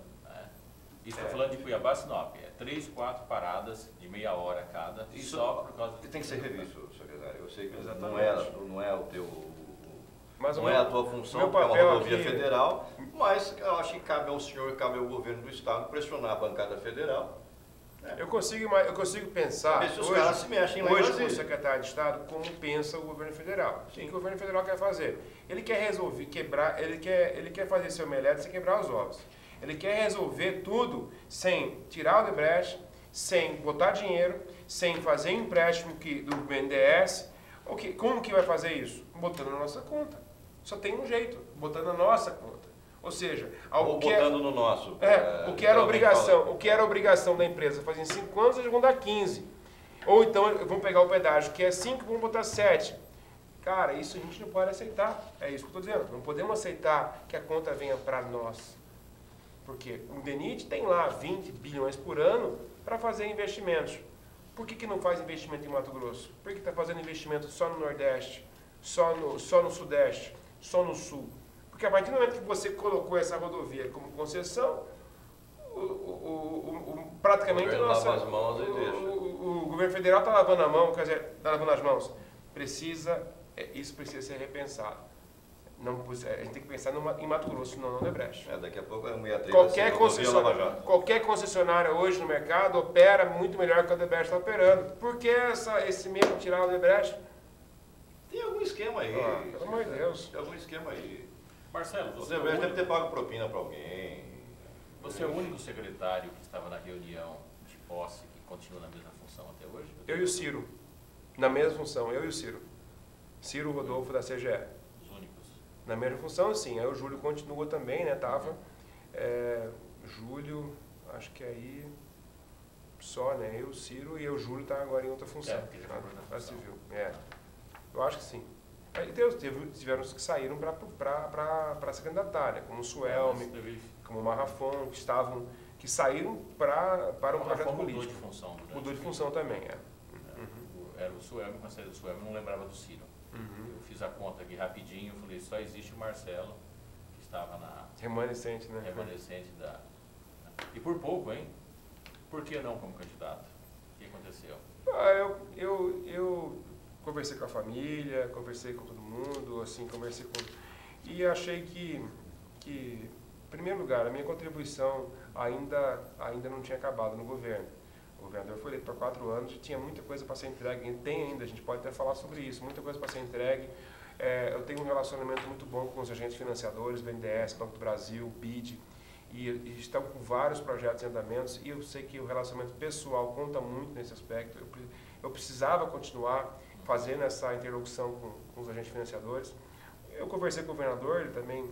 Isso estou falando de Cuiabá, Sinop. 3, 4 paradas de meia hora cada, Isso só por causa tem que ser revisto, secretário. Eu sei que Exatamente. não é o teu. Mas não é a tua função, meu porque é uma papel rodovia aqui- federal, mas eu acho que cabe ao senhor e cabe ao governo do estado pressionar a bancada federal. Eu consigo pensar Ver se os caras se mexem lá em hoje com o Brasília. secretário de Estado como pensa o governo federal. O que o governo federal quer fazer? Ele quer resolver, quebrar, ele quer fazer seu omelete sem quebrar os ovos. Ele quer resolver tudo sem tirar o Odebrecht, sem botar dinheiro, sem fazer empréstimo do BNDES. Como que vai fazer isso? Botando na nossa conta. Só tem um jeito, botando na nossa conta. Ou seja, Ou botando no nosso. o que era obrigação da empresa fazer em 5 anos, eles vão dar 15. Ou então vão pegar o pedágio que é 5 e vão botar 7. Cara, isso a gente não pode aceitar. É isso que eu estou dizendo. Não podemos aceitar que a conta venha para nós. Porque o DENIT tem lá 20 bilhões por ano para fazer investimentos. Por que não faz investimento em Mato Grosso? Por que está fazendo investimento só no Nordeste, só no Sudeste, só no Sul? Porque a partir do momento que você colocou essa rodovia como concessão, praticamente O governo lava as mãos e deixa. o governo federal está lavando a mão, quer dizer, está lavando as mãos. Isso precisa ser repensado. A gente tem que pensar em Mato Grosso, não no Odebrecht. Daqui a pouco é 163. Qualquer concessionária hoje no mercado opera muito melhor que a Odebrecht está operando. Por que esse medo de tirar o Odebrecht? Tem algum esquema aí. Pelo amor de Deus. Tem algum esquema aí. Marcelo, O Odebrecht deve ter pago propina para alguém. Você é o único secretário que estava na reunião de posse que continua na mesma função até hoje? Eu e o Ciro, na mesma função, eu e o Ciro. Ciro Rodolfo da CGE. Os únicos. Na mesma função, sim. Aí o Júlio continua também, né? Tava. Júlio, acho que aí só, né? Eu, Ciro e o Júlio tá agora em outra função. Porque já foi na função. Civil. Eu acho que sim. Aí tiveram os que saíram para se candidatar, né? Como o Suelme, como o Marrafon, que saíram para um projeto político. Mudou de função também, Era o Suelme, com a saída do Suelme, não lembrava do Ciro. Eu fiz a conta aqui rapidinho, falei, só existe o Marcelo, que estava na... Remanescente, né? Remanescente da... E por pouco, hein? Por que não como candidato? O que aconteceu? Eu conversei com a família, conversei com todo mundo, assim, e achei que, em primeiro lugar, a minha contribuição ainda não tinha acabado no governo. O governador foi eleito por 4 anos e tinha muita coisa para ser entregue, tem ainda, a gente pode até falar sobre isso, muita coisa para ser entregue. Eu tenho um relacionamento muito bom com os agentes financiadores, BNDES, Banco do Brasil, BID, e estão com vários projetos em andamentos, e eu sei que o relacionamento pessoal conta muito nesse aspecto. Eu precisava continuar fazendo essa interlocução com os agentes financiadores. Eu conversei com o governador, ele também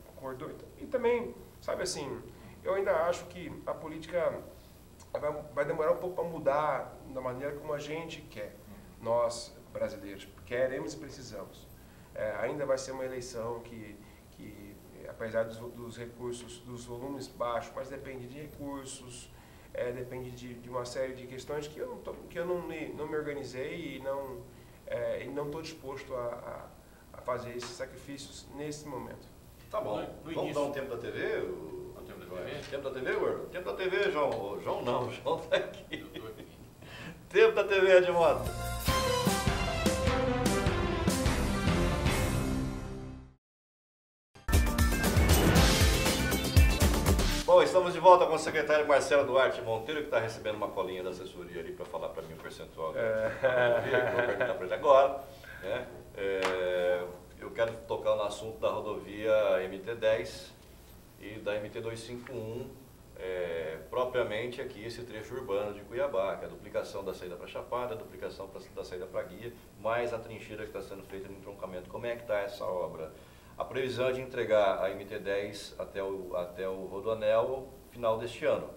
concordou. E também, sabe assim, eu ainda acho que a política vai demorar um pouco para mudar da maneira como a gente quer. Nós, brasileiros, queremos e precisamos. Ainda vai ser uma eleição que apesar dos recursos, dos volumes baixos, mas depende de recursos, depende de uma série de questões que eu não me organizei e não estou disposto a fazer esses sacrifícios nesse momento. Tá bom. Vamos dar um tempo da TV? O tempo da TV? Tempo da TV, Gordo? Tempo da TV, João. João não, o João tá aqui. Tempo da TV, Edmundo. Bom, estamos de volta com o secretário Marcelo Duarte Monteiro, que está recebendo uma colinha da assessoria ali para falar para mim o percentual. Eu vou perguntar para ele agora. Né? Eu quero tocar no assunto da rodovia MT-10 e da MT-251, propriamente aqui esse trecho urbano de Cuiabá, que é a duplicação da saída para Chapada, a duplicação da saída para Guia, mais a trincheira que está sendo feita no entroncamento. Como é que está essa obra? A previsão é de entregar a MT-10 até o Rodoanel final deste ano.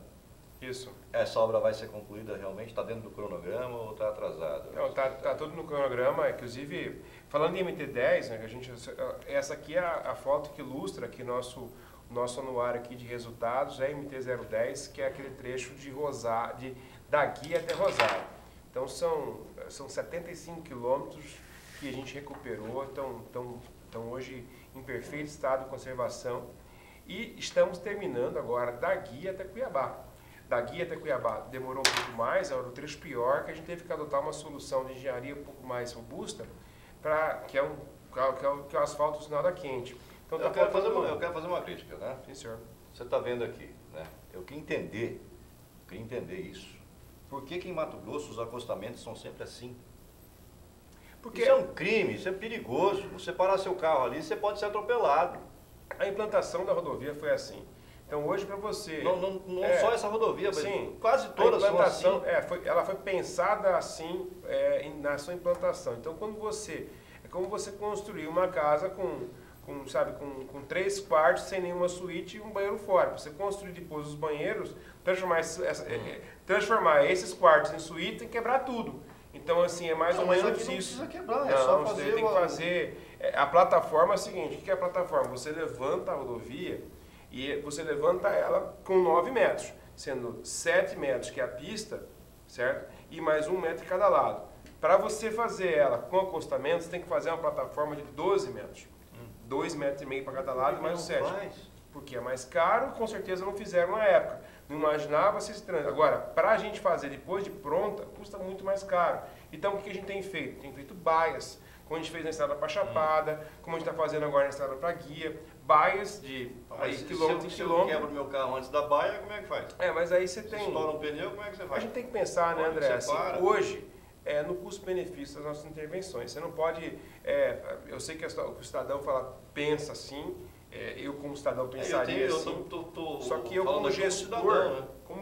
Isso. Essa obra vai ser concluída realmente? Está dentro do cronograma ou está atrasada? Não, tá tudo no cronograma. Inclusive, falando em MT-10, né, essa aqui é a foto que ilustra que nosso anuário aqui de resultados é MT-010, que é aquele trecho da Guia até Rosário. Então, são 75 quilômetros que a gente recuperou, estão hoje em perfeito estado de conservação, e estamos terminando agora da Guia até Cuiabá. Da Guia até Cuiabá demorou um pouco mais, era o trecho pior, que a gente teve que adotar uma solução de engenharia um pouco mais robusta, que é o asfalto sinal da quente. Então, eu quero fazer uma crítica, né? Sim, senhor. Você está vendo aqui, né? Eu queria entender isso. Por que em Mato Grosso os acostamentos são sempre assim? Porque isso é um crime, isso é perigoso. Você parar seu carro ali, você pode ser atropelado. A implantação da rodovia foi assim. Então hoje para você... Não só essa rodovia, mas sim, quase todas são assim. Ela foi pensada assim na sua implantação. Então é como você construir uma casa com 3 quartos sem nenhuma suíte e um banheiro fora. Você construir depois os banheiros, transformar esses quartos em suíte e quebrar tudo. Então, assim, é mais ou menos isso. Não precisa quebrar, é só fazer... Você tem que fazer... A plataforma é a seguinte, o que é a plataforma? Você levanta a rodovia e você levanta ela com 9 metros, sendo 7 metros que é a pista, certo? E mais 1 metro em cada lado. Para você fazer ela com acostamento, você tem que fazer uma plataforma de 12 metros. 2,5 metros para cada lado e mais 7. Porque é mais caro, com certeza não fizeram na época. Não imaginava esse trânsito. Agora, para a gente fazer depois de pronta, custa muito mais caro. Então, o que a gente tem feito? Tem feito baias, como a gente fez na estrada para Chapada, como a gente está fazendo agora na estrada para Guia, baias de quilômetro em quilômetro. Se eu quebro meu carro antes da baia, como é que faz? Mas aí você tem... Se estoura um pneu, como é que você faz? A gente tem que pensar, né, André? Assim, hoje, no custo-benefício das nossas intervenções. Você não pode... eu sei que o cidadão pensa assim, eu como cidadão pensaria assim, só que eu como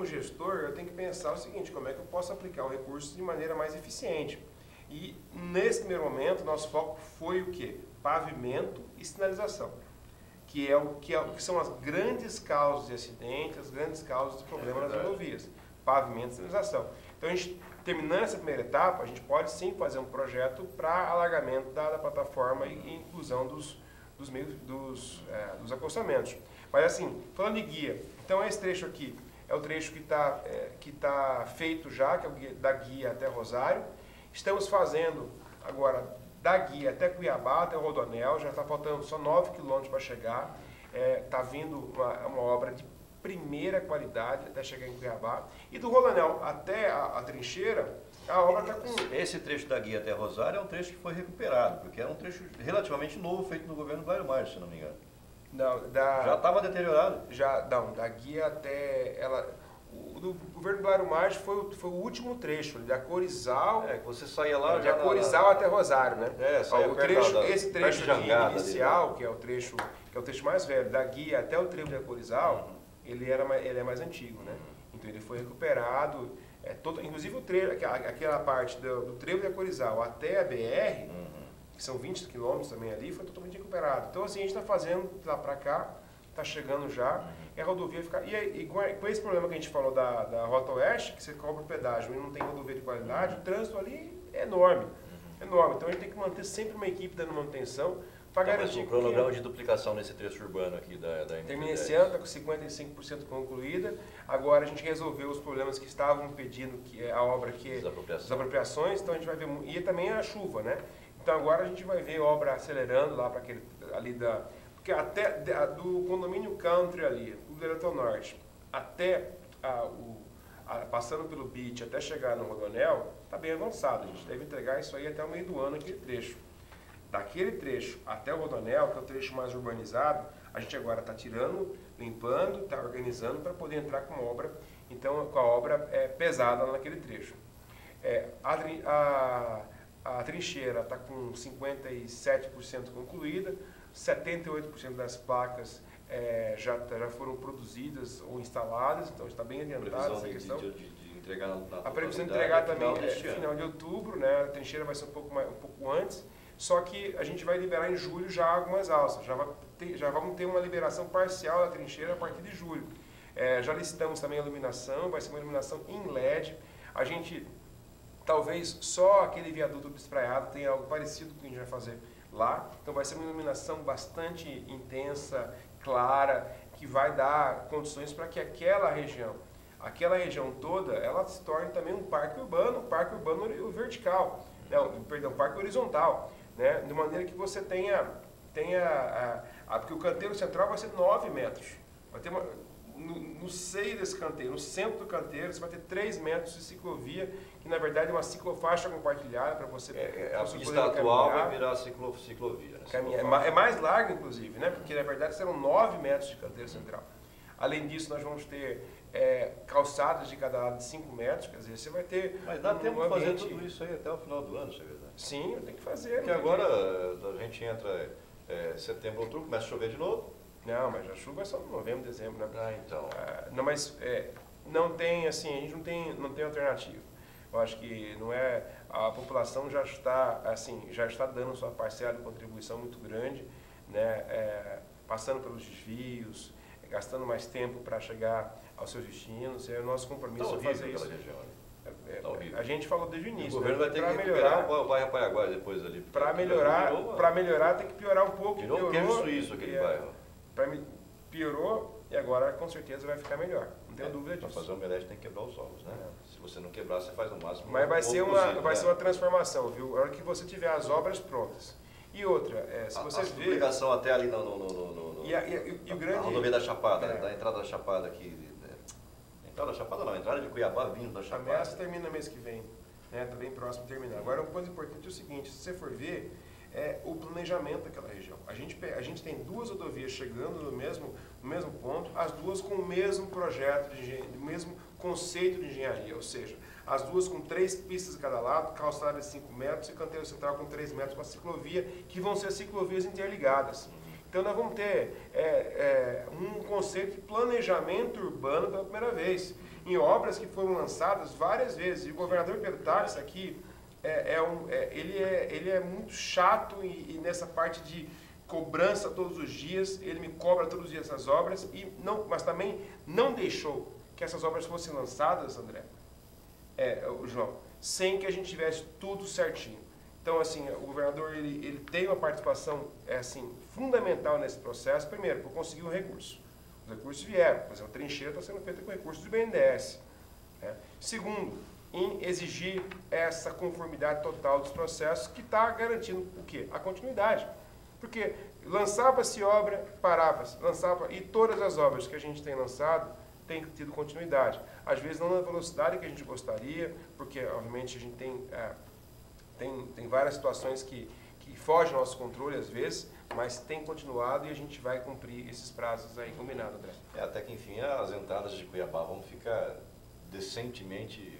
gestor, eu tenho que pensar o seguinte, como é que eu posso aplicar o recurso de maneira mais eficiente. E nesse primeiro momento, nosso foco foi o quê? Pavimento e sinalização, que são as grandes causas de acidentes, as grandes causas de problemas nas rodovias. Pavimento e sinalização. Então, a gente, terminando essa primeira etapa, a gente pode sim fazer um projeto para alargamento da plataforma e inclusão dos acostamentos. Mas assim, falando de guia, então esse trecho aqui é o trecho que tá feito já, que é o da guia até Rosário. Estamos fazendo agora da guia até Cuiabá, até o Rodoanel, já está faltando só 9 quilômetros para chegar. Está vindo uma obra de primeira qualidade até chegar em Cuiabá. E do Rodoanel até a trincheira, a obra está com... Esse trecho da guia até Rosário é um trecho que foi recuperado, porque era um trecho relativamente novo, feito no governo Blairo Marques, se não me engano. Não, já estava deteriorado? Não, da guia até... O do governo Blairo Marques foi o último trecho, da Corizal... que você saía lá... Da Corizal até Rosário, né? Esse trecho inicial, que é o trecho mais velho, da guia até o trevo da Corizal, ele é mais antigo, né? Então ele foi recuperado, inclusive o trevo, aquela parte do trevo da Corizal até a BR, que são 20 quilômetros também ali, foi totalmente recuperado. Então assim, a gente está fazendo lá para cá, está chegando já, e a rodovia fica... E com esse problema que a gente falou da Rota Oeste, que você cobra o pedágio e não tem rodovia de qualidade, o trânsito ali é enorme. Enorme. Então a gente tem que manter sempre uma equipe dando manutenção para garantir o cronograma de duplicação nesse trecho urbano aqui da termina esse ano, está com 55% concluída. Agora a gente resolveu os problemas que estavam impedindo a obra, desapropriações, então a gente vai ver... E também a chuva, né? Então agora a gente vai ver a obra acelerando lá para aquele ali porque até do condomínio Country ali, do Diretor Norte, até passando pelo Beach até chegar no Rodoanel, está bem avançado. A gente deve entregar isso aí até o meio do ano, aquele trecho. Daquele trecho até o Rodoanel, que é o trecho mais urbanizado, a gente agora está tirando, limpando, está organizando para poder entrar com a obra, então com a obra pesada naquele trecho. A trincheira está com 57% concluída, 78% das placas já foram produzidas ou instaladas, então está bem adiantada essa questão. De entregar a previsão de entregar também é final de outubro, né? A trincheira vai ser um pouco antes, só que a gente vai liberar em julho já algumas alças, já vamos ter uma liberação parcial da trincheira a partir de julho. Já licitamos também a iluminação, vai ser uma iluminação em LED. A gente, talvez só aquele viaduto despraiado tenha algo parecido com o que a gente vai fazer lá, então vai ser uma iluminação bastante intensa, clara, que vai dar condições para que aquela região toda, ela se torne também um parque urbano vertical, parque horizontal, né? De maneira que você tenha porque o canteiro central vai ser 9 metros, vai ter no seio desse canteiro, no centro do canteiro, você vai ter 3 metros de ciclovia, que na verdade é uma ciclofaixa compartilhada para você... a pista atual vai virar ciclovia. Né? É mais larga, inclusive, né? Porque na verdade serão 9 metros de canteiro central. Além disso, nós vamos ter calçadas de cada lado de 5 metros, quer dizer, você vai ter... Mas dá tempo de fazer tudo isso aí até o final do ano, se é verdade? Sim, tem que fazer. Porque agora a gente entra setembro, outubro, começa a chover de novo. Não, mas a chuva é só em novembro, dezembro, né? Então. Não, mas não tem, assim, a gente não tem alternativa. Eu acho que não é... A população já está dando sua parcela de contribuição muito grande, né? Passando pelos desvios, gastando mais tempo para chegar aos seus destinos. É o nosso compromisso fazer isso. Região, né? A gente falou desde o início. O governo vai ter que melhorar o bairro Paiaguá depois ali. Para melhorar tem que piorar um pouco. Virou queijo suíço aquele bairro. Piorou e agora com certeza vai ficar melhor. Não tenho dúvida disso. Para fazer o omelete tem que quebrar os ovos, né? Se você não quebrar, você faz no máximo. Mas vai ser uma transformação, viu? A hora que você tiver as obras prontas. E outra, se você ver... A duplicação até ali no grande... rodovia da Chapada, da entrada da Chapada aqui. Entrada da Chapada não, entrada de Cuiabá vindo da Chapada. A ameaça termina mês que vem, né? Tá bem próximo de terminar. Agora, uma coisa importante é o seguinte, se você for ver, o planejamento daquela região. A gente tem 2 rodovias chegando no mesmo ponto, as duas com o mesmo projeto, o mesmo conceito de engenharia, ou seja, as duas com 3 pistas de cada lado, calçada de 5 metros e canteiro central com 3 metros com a ciclovia, que vão ser ciclovias interligadas. Então nós vamos ter um conceito de planejamento urbano pela primeira vez, em obras que foram lançadas várias vezes. E o governador Pedro Táxi aqui, ele é muito chato e nessa parte de cobrança todos os dias, ele me cobra todos os dias essas obras, mas também não deixou que essas obras fossem lançadas, André, João, sem que a gente tivesse tudo certinho. Então, assim, o governador ele tem uma participação fundamental nesse processo, primeiro, por conseguir um recurso. Os recursos vieram, por exemplo, a trincheira está sendo feita com recursos do BNDES. Né? Segundo, em exigir essa conformidade total dos processos, que está garantindo o quê? A continuidade. Porque lançava-se obra, parava-se, lançava, e todas as obras que a gente tem lançado têm tido continuidade. Às vezes não na velocidade que a gente gostaria, porque, obviamente, a gente tem várias situações que fogem ao nosso controle, às vezes, mas tem continuado e a gente vai cumprir esses prazos aí combinados, André. Até que, enfim, as entradas de Cuiabá vão ficar decentemente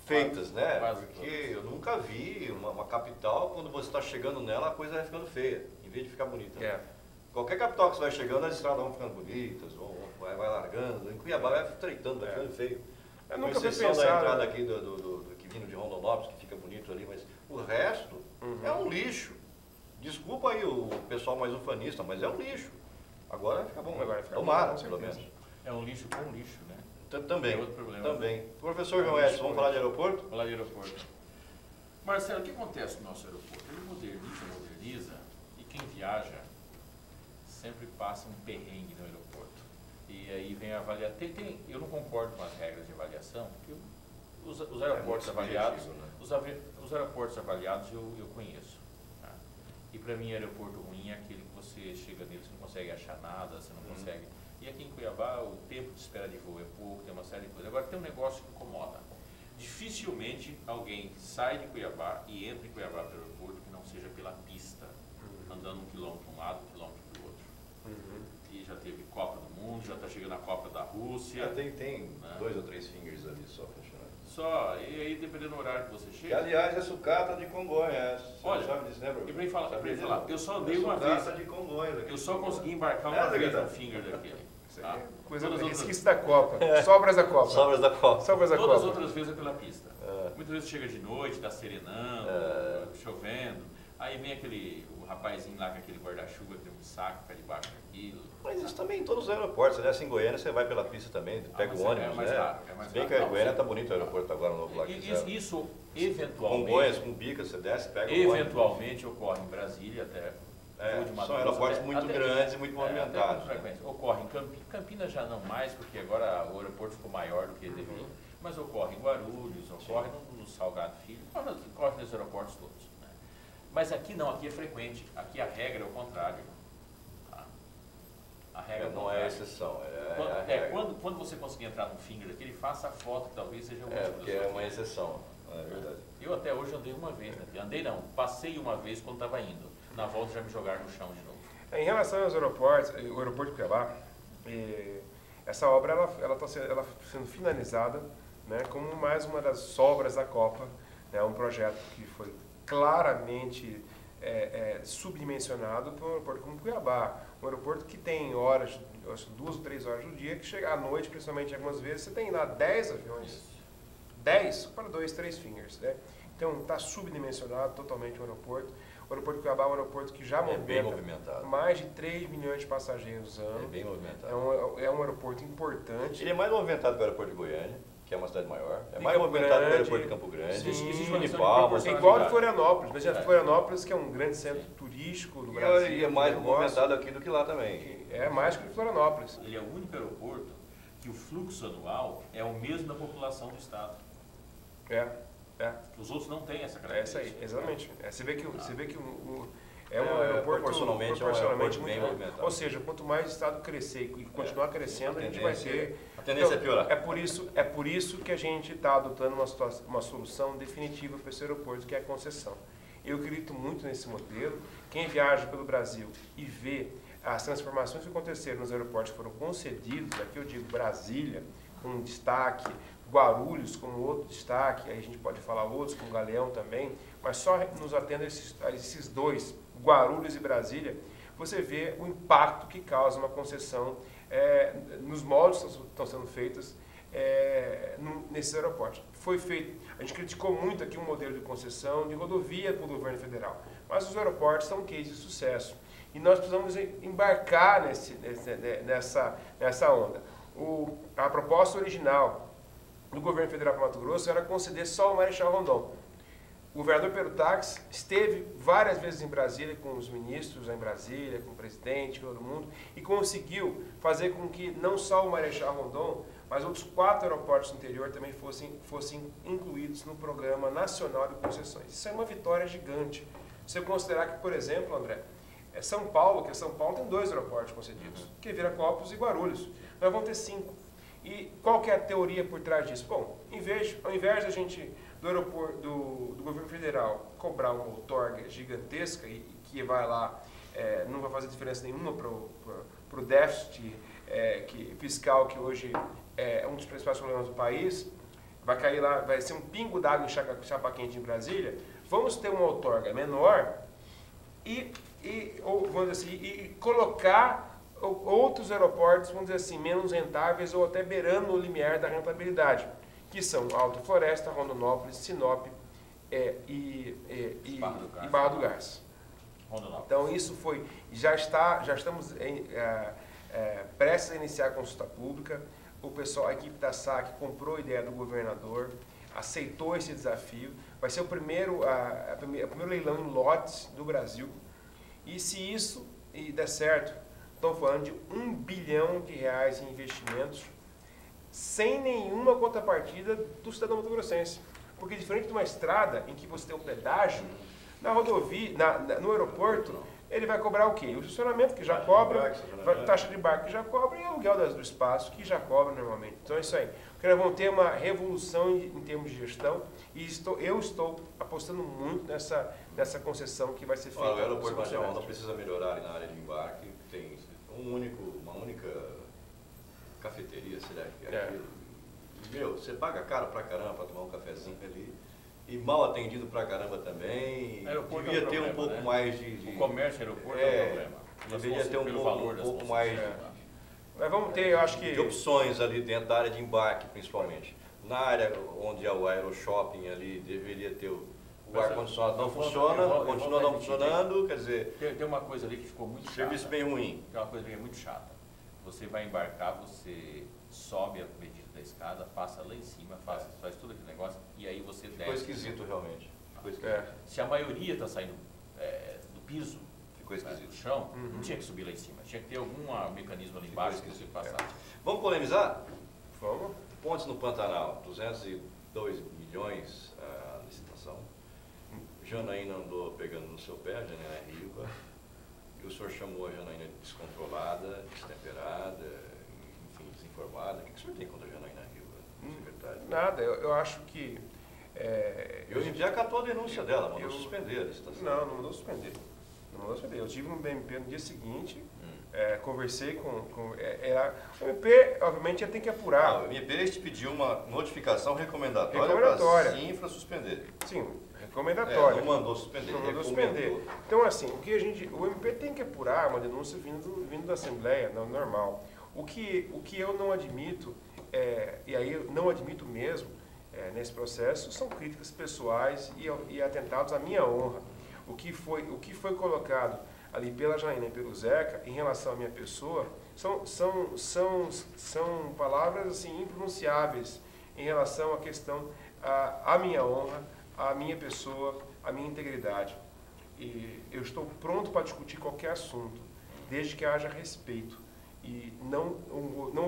feitas, né? Porque eu nunca vi uma capital, quando você está chegando nela, a coisa vai ficando feia, em vez de ficar bonita. Né? Qualquer capital que você vai chegando, as estradas vão ficando bonitas, ou vai largando. Em Cuiabá vai estreitando, vai ficando feio. Eu com nunca exceção da entrada aqui que vindo de Rondonópolis, que fica bonito ali, mas o resto é um lixo. Desculpa aí o pessoal mais ufanista, mas é um lixo. Agora vai ficar bom. Agora vai ficar Tomara, bom, pelo menos. É um lixo com lixo, né? Também. É outro problema. Também. Professor João Edson, vamos falar de aeroporto? Falar de aeroporto. Marcelo, o que acontece no nosso aeroporto? Ele moderniza, e quem viaja sempre passa um perrengue no aeroporto. E aí vem a avaliação. Eu não concordo com as regras de avaliação, porque os aeroportos avaliados, né? Os aeroportos avaliados eu conheço. Tá? E para mim, aeroporto ruim é aquele que você chega nele, você não consegue achar nada, você não consegue. E aqui em Cuiabá, o tempo de espera de voo é pouco, tem uma série de coisas. Agora, tem um negócio que incomoda. Dificilmente alguém sai de Cuiabá e entra em Cuiabá pelo aeroporto que não seja pela pista, andando 1 quilômetro para um lado, 1 quilômetro para o outro. E já teve Copa do Mundo, já está chegando a Copa da Rússia. Tem né? 2 ou 3 fingers ali só funcionando. Só, e aí dependendo do horário que você chega. Que, aliás, é sucata de Congonhas. Olha, sabe disso, né, e para falar, eu só andei uma vez. De Congonhas, eu só consegui embarcar uma vez no finger daquele. Tá? Coisa resquício da Copa. Sobras da Copa. Sobras da Copa. Sobras da Todas as Copa. outras vezes é pela pista. Muitas vezes chega de noite, está serenando, chovendo. Aí vem o rapazinho lá com aquele guarda-chuva, tem um saco, fica debaixo daquilo. Mas isso também em todos os aeroportos, né? Assim, em Goiânia você vai pela pista também, pega o ônibus, mais né? raro, mais Se bem raro. que a Goiânia está bonito o aeroporto agora novo lá. Isso eventualmente... Congonhas, com bica, você desce, pega o eventualmente ocorre em Brasília até... são aeroportos muito grandes e muito movimentados. Ocorre em Campinas já não mais, porque agora o aeroporto ficou maior do que devia, mas ocorre em Guarulhos, ocorre no Salgado Filho, ocorre nos aeroportos todos. Né? Mas aqui não, aqui é frequente, aqui a regra é o contrário. Tá? A regra não é a exceção, quando você conseguir entrar no finger aqui, ele faça a foto, que talvez seja o último. Porque é uma exceção, é verdade. Eu até hoje andei uma vez, né? Andei não, passei uma vez quando estava indo. Na volta já me jogaram no chão de novo. Em relação aos aeroportos, o aeroporto de Cuiabá, essa obra ela está sendo finalizada, né, como mais uma das sobras da Copa, né, um projeto que foi claramente subdimensionado para um aeroporto como Cuiabá. Um aeroporto que tem horas, 2 ou 3 horas do dia, que chega à noite, principalmente algumas vezes, você tem lá 10 aviões. 10 para 2, 3 fingers. Né? Então está subdimensionado totalmente o aeroporto. O aeroporto de Cuiabá é um aeroporto que já movimenta mais de 3 milhões de passageiros ano. É bem movimentado. É um aeroporto importante. Ele é mais movimentado que o aeroporto de Goiânia, que é uma cidade maior. É mais movimentado que o aeroporto de Campo Grande. Igual de Florianópolis. Mas Florianópolis, que é um grande centro turístico do Brasil. E é mais movimentado aqui do que lá também. É mais que Florianópolis. Ele é o único aeroporto que o fluxo anual é o mesmo da população do estado. Os outros não têm essa característica. É isso aí, exatamente. Você vê que é um aeroporto proporcionalmente um aeroporto bem movimentado. Ou seja, quanto mais o estado crescer e continuar crescendo, a gente vai ter... A tendência é piorar. É por isso que a gente está adotando uma solução definitiva para esse aeroporto, que é a concessão. Eu acredito muito nesse modelo. Quem viaja pelo Brasil e vê as transformações que aconteceram nos aeroportos que foram concedidos, aqui eu digo Brasília, com destaque, Guarulhos como outro destaque, aí a gente pode falar outros, como Galeão também, mas só nos atendo a esses 2 Guarulhos e Brasília, você vê o impacto que causa uma concessão nos moldes que estão sendo feitos nesses aeroportos. Foi feito, a gente criticou muito aqui um modelo de concessão de rodovia para o governo federal, mas os aeroportos são um case de sucesso e nós precisamos embarcar nessa onda. A proposta original do governo federal para Mato Grosso era conceder só o Marechal Rondon. O governador Pedro Taques esteve várias vezes em Brasília com os ministros, em Brasília, com o presidente, com todo mundo, e conseguiu fazer com que não só o Marechal Rondon, mas outros 4 aeroportos do interior também fossem incluídos no Programa Nacional de Concessões. Isso é uma vitória gigante. Se você considerar que, por exemplo, André, São Paulo tem 2 aeroportos concedidos, que é Viracopos e Guarulhos. Nós vamos ter 5. E qual que é a teoria por trás disso? Bom, ao invés da gente do aeroporto do governo federal cobrar uma outorga gigantesca e que vai lá, não vai fazer diferença nenhuma para o déficit fiscal, que hoje é um dos principais problemas do país, vai cair lá, vai ser um pingo d'água em chapa quente em Brasília. Vamos ter uma outorga menor e colocar outros aeroportos, vamos dizer assim, menos rentáveis ou até beirando o limiar da rentabilidade, que são Alto Floresta, Rondonópolis, Sinop e Barra do Garça. Então isso já estamos prestes a iniciar a consulta pública. A equipe da SAC comprou a ideia do governador, aceitou esse desafio, vai ser o primeiro leilão em lotes do Brasil, e se isso der certo, estamos falando de R$1 bilhão em investimentos, sem nenhuma contrapartida do cidadão mato-grossense. Porque diferente de uma estrada em que você tem o pedágio, na rodovia, no aeroporto, ele vai cobrar o quê? O estacionamento que já cobra, taxa de embarque que já cobra e o aluguel do espaço que já cobra normalmente. Então é isso aí. Porque nós vamos ter uma revolução em termos de gestão e eu estou apostando muito nessa concessão que vai ser feita. O aeroporto nacional não precisa melhorar na área de embarque, tem uma única cafeteria, será que é aquilo? Você paga caro pra caramba pra tomar um cafezinho ali. E mal atendido pra caramba também. Devia ter um pouco mais de... O comércio aeroporto é um problema. Deveria ter um pouco mais Mas vamos ter, eu acho que... de opções ali dentro da área de embarque, principalmente. Na área onde é o aeroshopping ali, deveria ter o ar-condicionado não funciona, continua não funcionando, quer dizer... Tem uma coisa ali que ficou muito chata. Serviço bem ruim. Tem uma coisa que é muito chata. Você vai embarcar, você sobe a medida da escada, passa lá em cima, faz tudo aquele negócio e aí você desce. Ficou esquisito realmente. Ficou esquisito. Se a maioria está saindo do piso, ficou esquisito. Do chão, não tinha que subir lá em cima. Tinha que ter algum mecanismo ali embaixo que você passar. Vamos polemizar? Vamos. Pontes no Pantanal, 202 milhões a licitação. Janaína andou pegando no seu pé, a Janaína Riva. E o senhor chamou a Janaína de descontrolada, destemperada, enfim, desinformada. O que o senhor tem contra a Janaína Riva, secretário? Nada, eu acho que... Eu já catou a denúncia dela, mandou suspender a licitação. Não mandou suspender. Não mandou suspender. Eu estive no BMP no dia seguinte, conversei com o MP, obviamente, ia ter que apurar. O MP te pediu uma notificação recomendatória para sim para suspender. Sim, recomendatória. Não mandou suspender. Não mandou suspender. Então, assim, o MP tem que apurar uma denúncia vindo da Assembleia, não, normal. O que eu não admito, e aí eu não admito mesmo, nesse processo, são críticas pessoais e atentados à minha honra. O que foi colocado ali pela Janaína e pelo Zeca em relação à minha pessoa são palavras assim impronunciáveis em relação à questão à minha honra, à minha pessoa, à minha integridade. E eu estou pronto para discutir qualquer assunto, desde que haja respeito. E não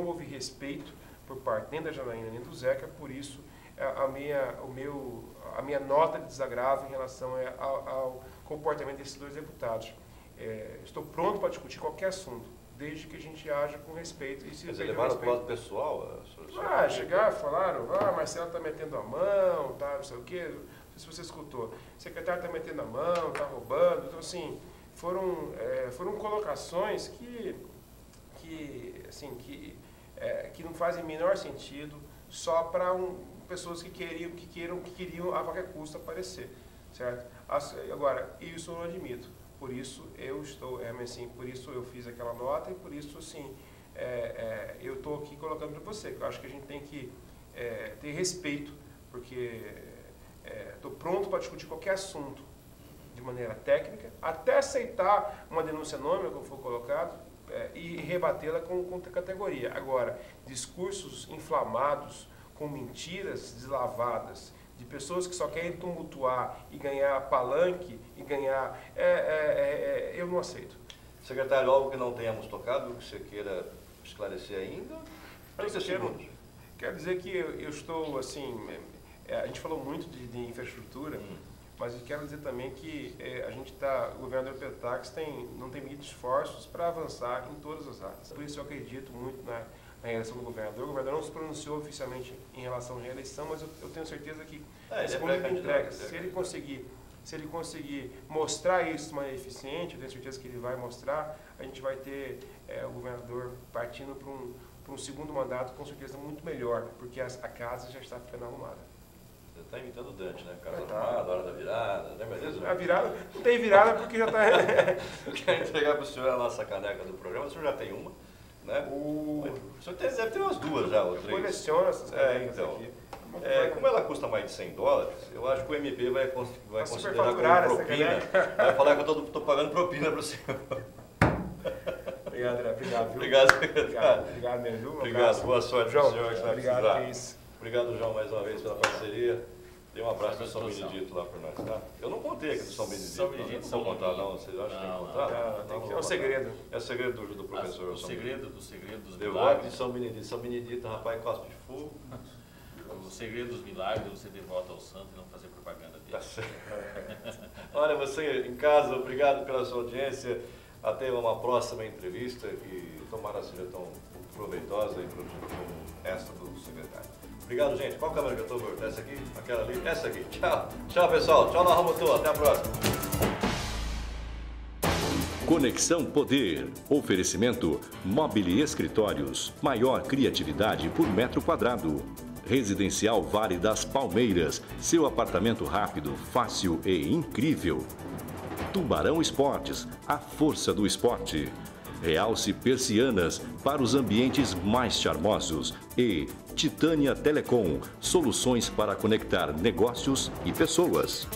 houve respeito por parte nem da Janaína nem do Zeca, por isso a minha nota de desagravo em relação ao comportamento desses 2 deputados. Estou pronto para discutir qualquer assunto, desde que a gente haja com respeito. E se Mas levaram para o lado pessoal? Chegaram, falaram, Marcelo está metendo a mão, tá, não sei o quê. Não sei se você escutou. O secretário está metendo a mão, está roubando. Então, assim, foram colocações que não fazem o menor sentido só para pessoas que queriam a qualquer custo aparecer, certo? Agora, isso eu não admito. por isso eu estou, assim, por isso eu fiz aquela nota e por isso, assim, eu estou aqui colocando para você, que eu acho que a gente tem que ter respeito, porque estou pronto para discutir qualquer assunto de maneira técnica, até aceitar uma denúncia anônima que for colocado e rebatê-la com categoria. Agora, discursos inflamados, com mentiras deslavadas, de pessoas que só querem tumultuar e ganhar palanque e ganhar... eu não aceito. Secretário, algo que não tenhamos tocado, que você queira esclarecer ainda? Quero dizer que eu estou, assim, a gente falou muito de infraestrutura, mas eu quero dizer também que o governador Pedro Táxi não tem medido esforços para avançar em todas as áreas. Por isso eu acredito muito na reeleição do governador. O governador não se pronunciou oficialmente em relação à reeleição, mas eu tenho certeza que se ele conseguir mostrar isso de maneira eficiente, eu tenho certeza que ele vai mostrar, a gente vai ter o governador partindo para um segundo mandato com certeza muito melhor, porque a casa já está ficando arrumada. Você está imitando o Dante, né? Casa arrumada, hora da virada, né? Mas isso, a virada, não tem virada porque já está... Eu quero entregar para o senhor a nossa caneca do programa, o senhor já tem uma, né? O senhor deve ter umas duas já, ou três. Coleciona essas canecas então, aqui. Como ela custa mais de $100, eu acho que o MP vai considerar como propina. Vai falar que eu estou pagando propina para o senhor. Obrigado, André. Obrigado, viu? Obrigado, secretário. Obrigado mesmo. Obrigado, boa sorte para o senhor que vai obrigado, precisar. Obrigado, João, mais uma vez pela parceria. Dê um abraço do São Benedito lá por nós, tá? Eu não contei aqui do São Benedito. São Benedito, não vou contar, não. Vocês acham que tem que contar? É um segredo. É o segredo do professor. O segredo dos milagres. Devote de São Benedito. São Benedito, rapaz, cospe de fogo. O segredo dos milagres é você devotar ao santo e não fazer propaganda dele. Tá certo. Olha, você em casa, obrigado pela sua audiência. Até uma próxima entrevista que tomara seja tão proveitosa e produtiva como essa do secretário. Obrigado, gente. Qual câmera que eu estou? Essa aqui? Aquela ali? Essa aqui. Tchau. Tchau, pessoal. Tchau, Nova Motor. Até a próxima. Conexão Poder. Oferecimento Mobile Escritórios. Maior criatividade por metro quadrado. Residencial Vale das Palmeiras. Seu apartamento rápido, fácil e incrível. Tubarão Esportes. A força do esporte. Realce Persianas para os ambientes mais charmosos. E Titânia Telecom. Soluções para conectar negócios e pessoas.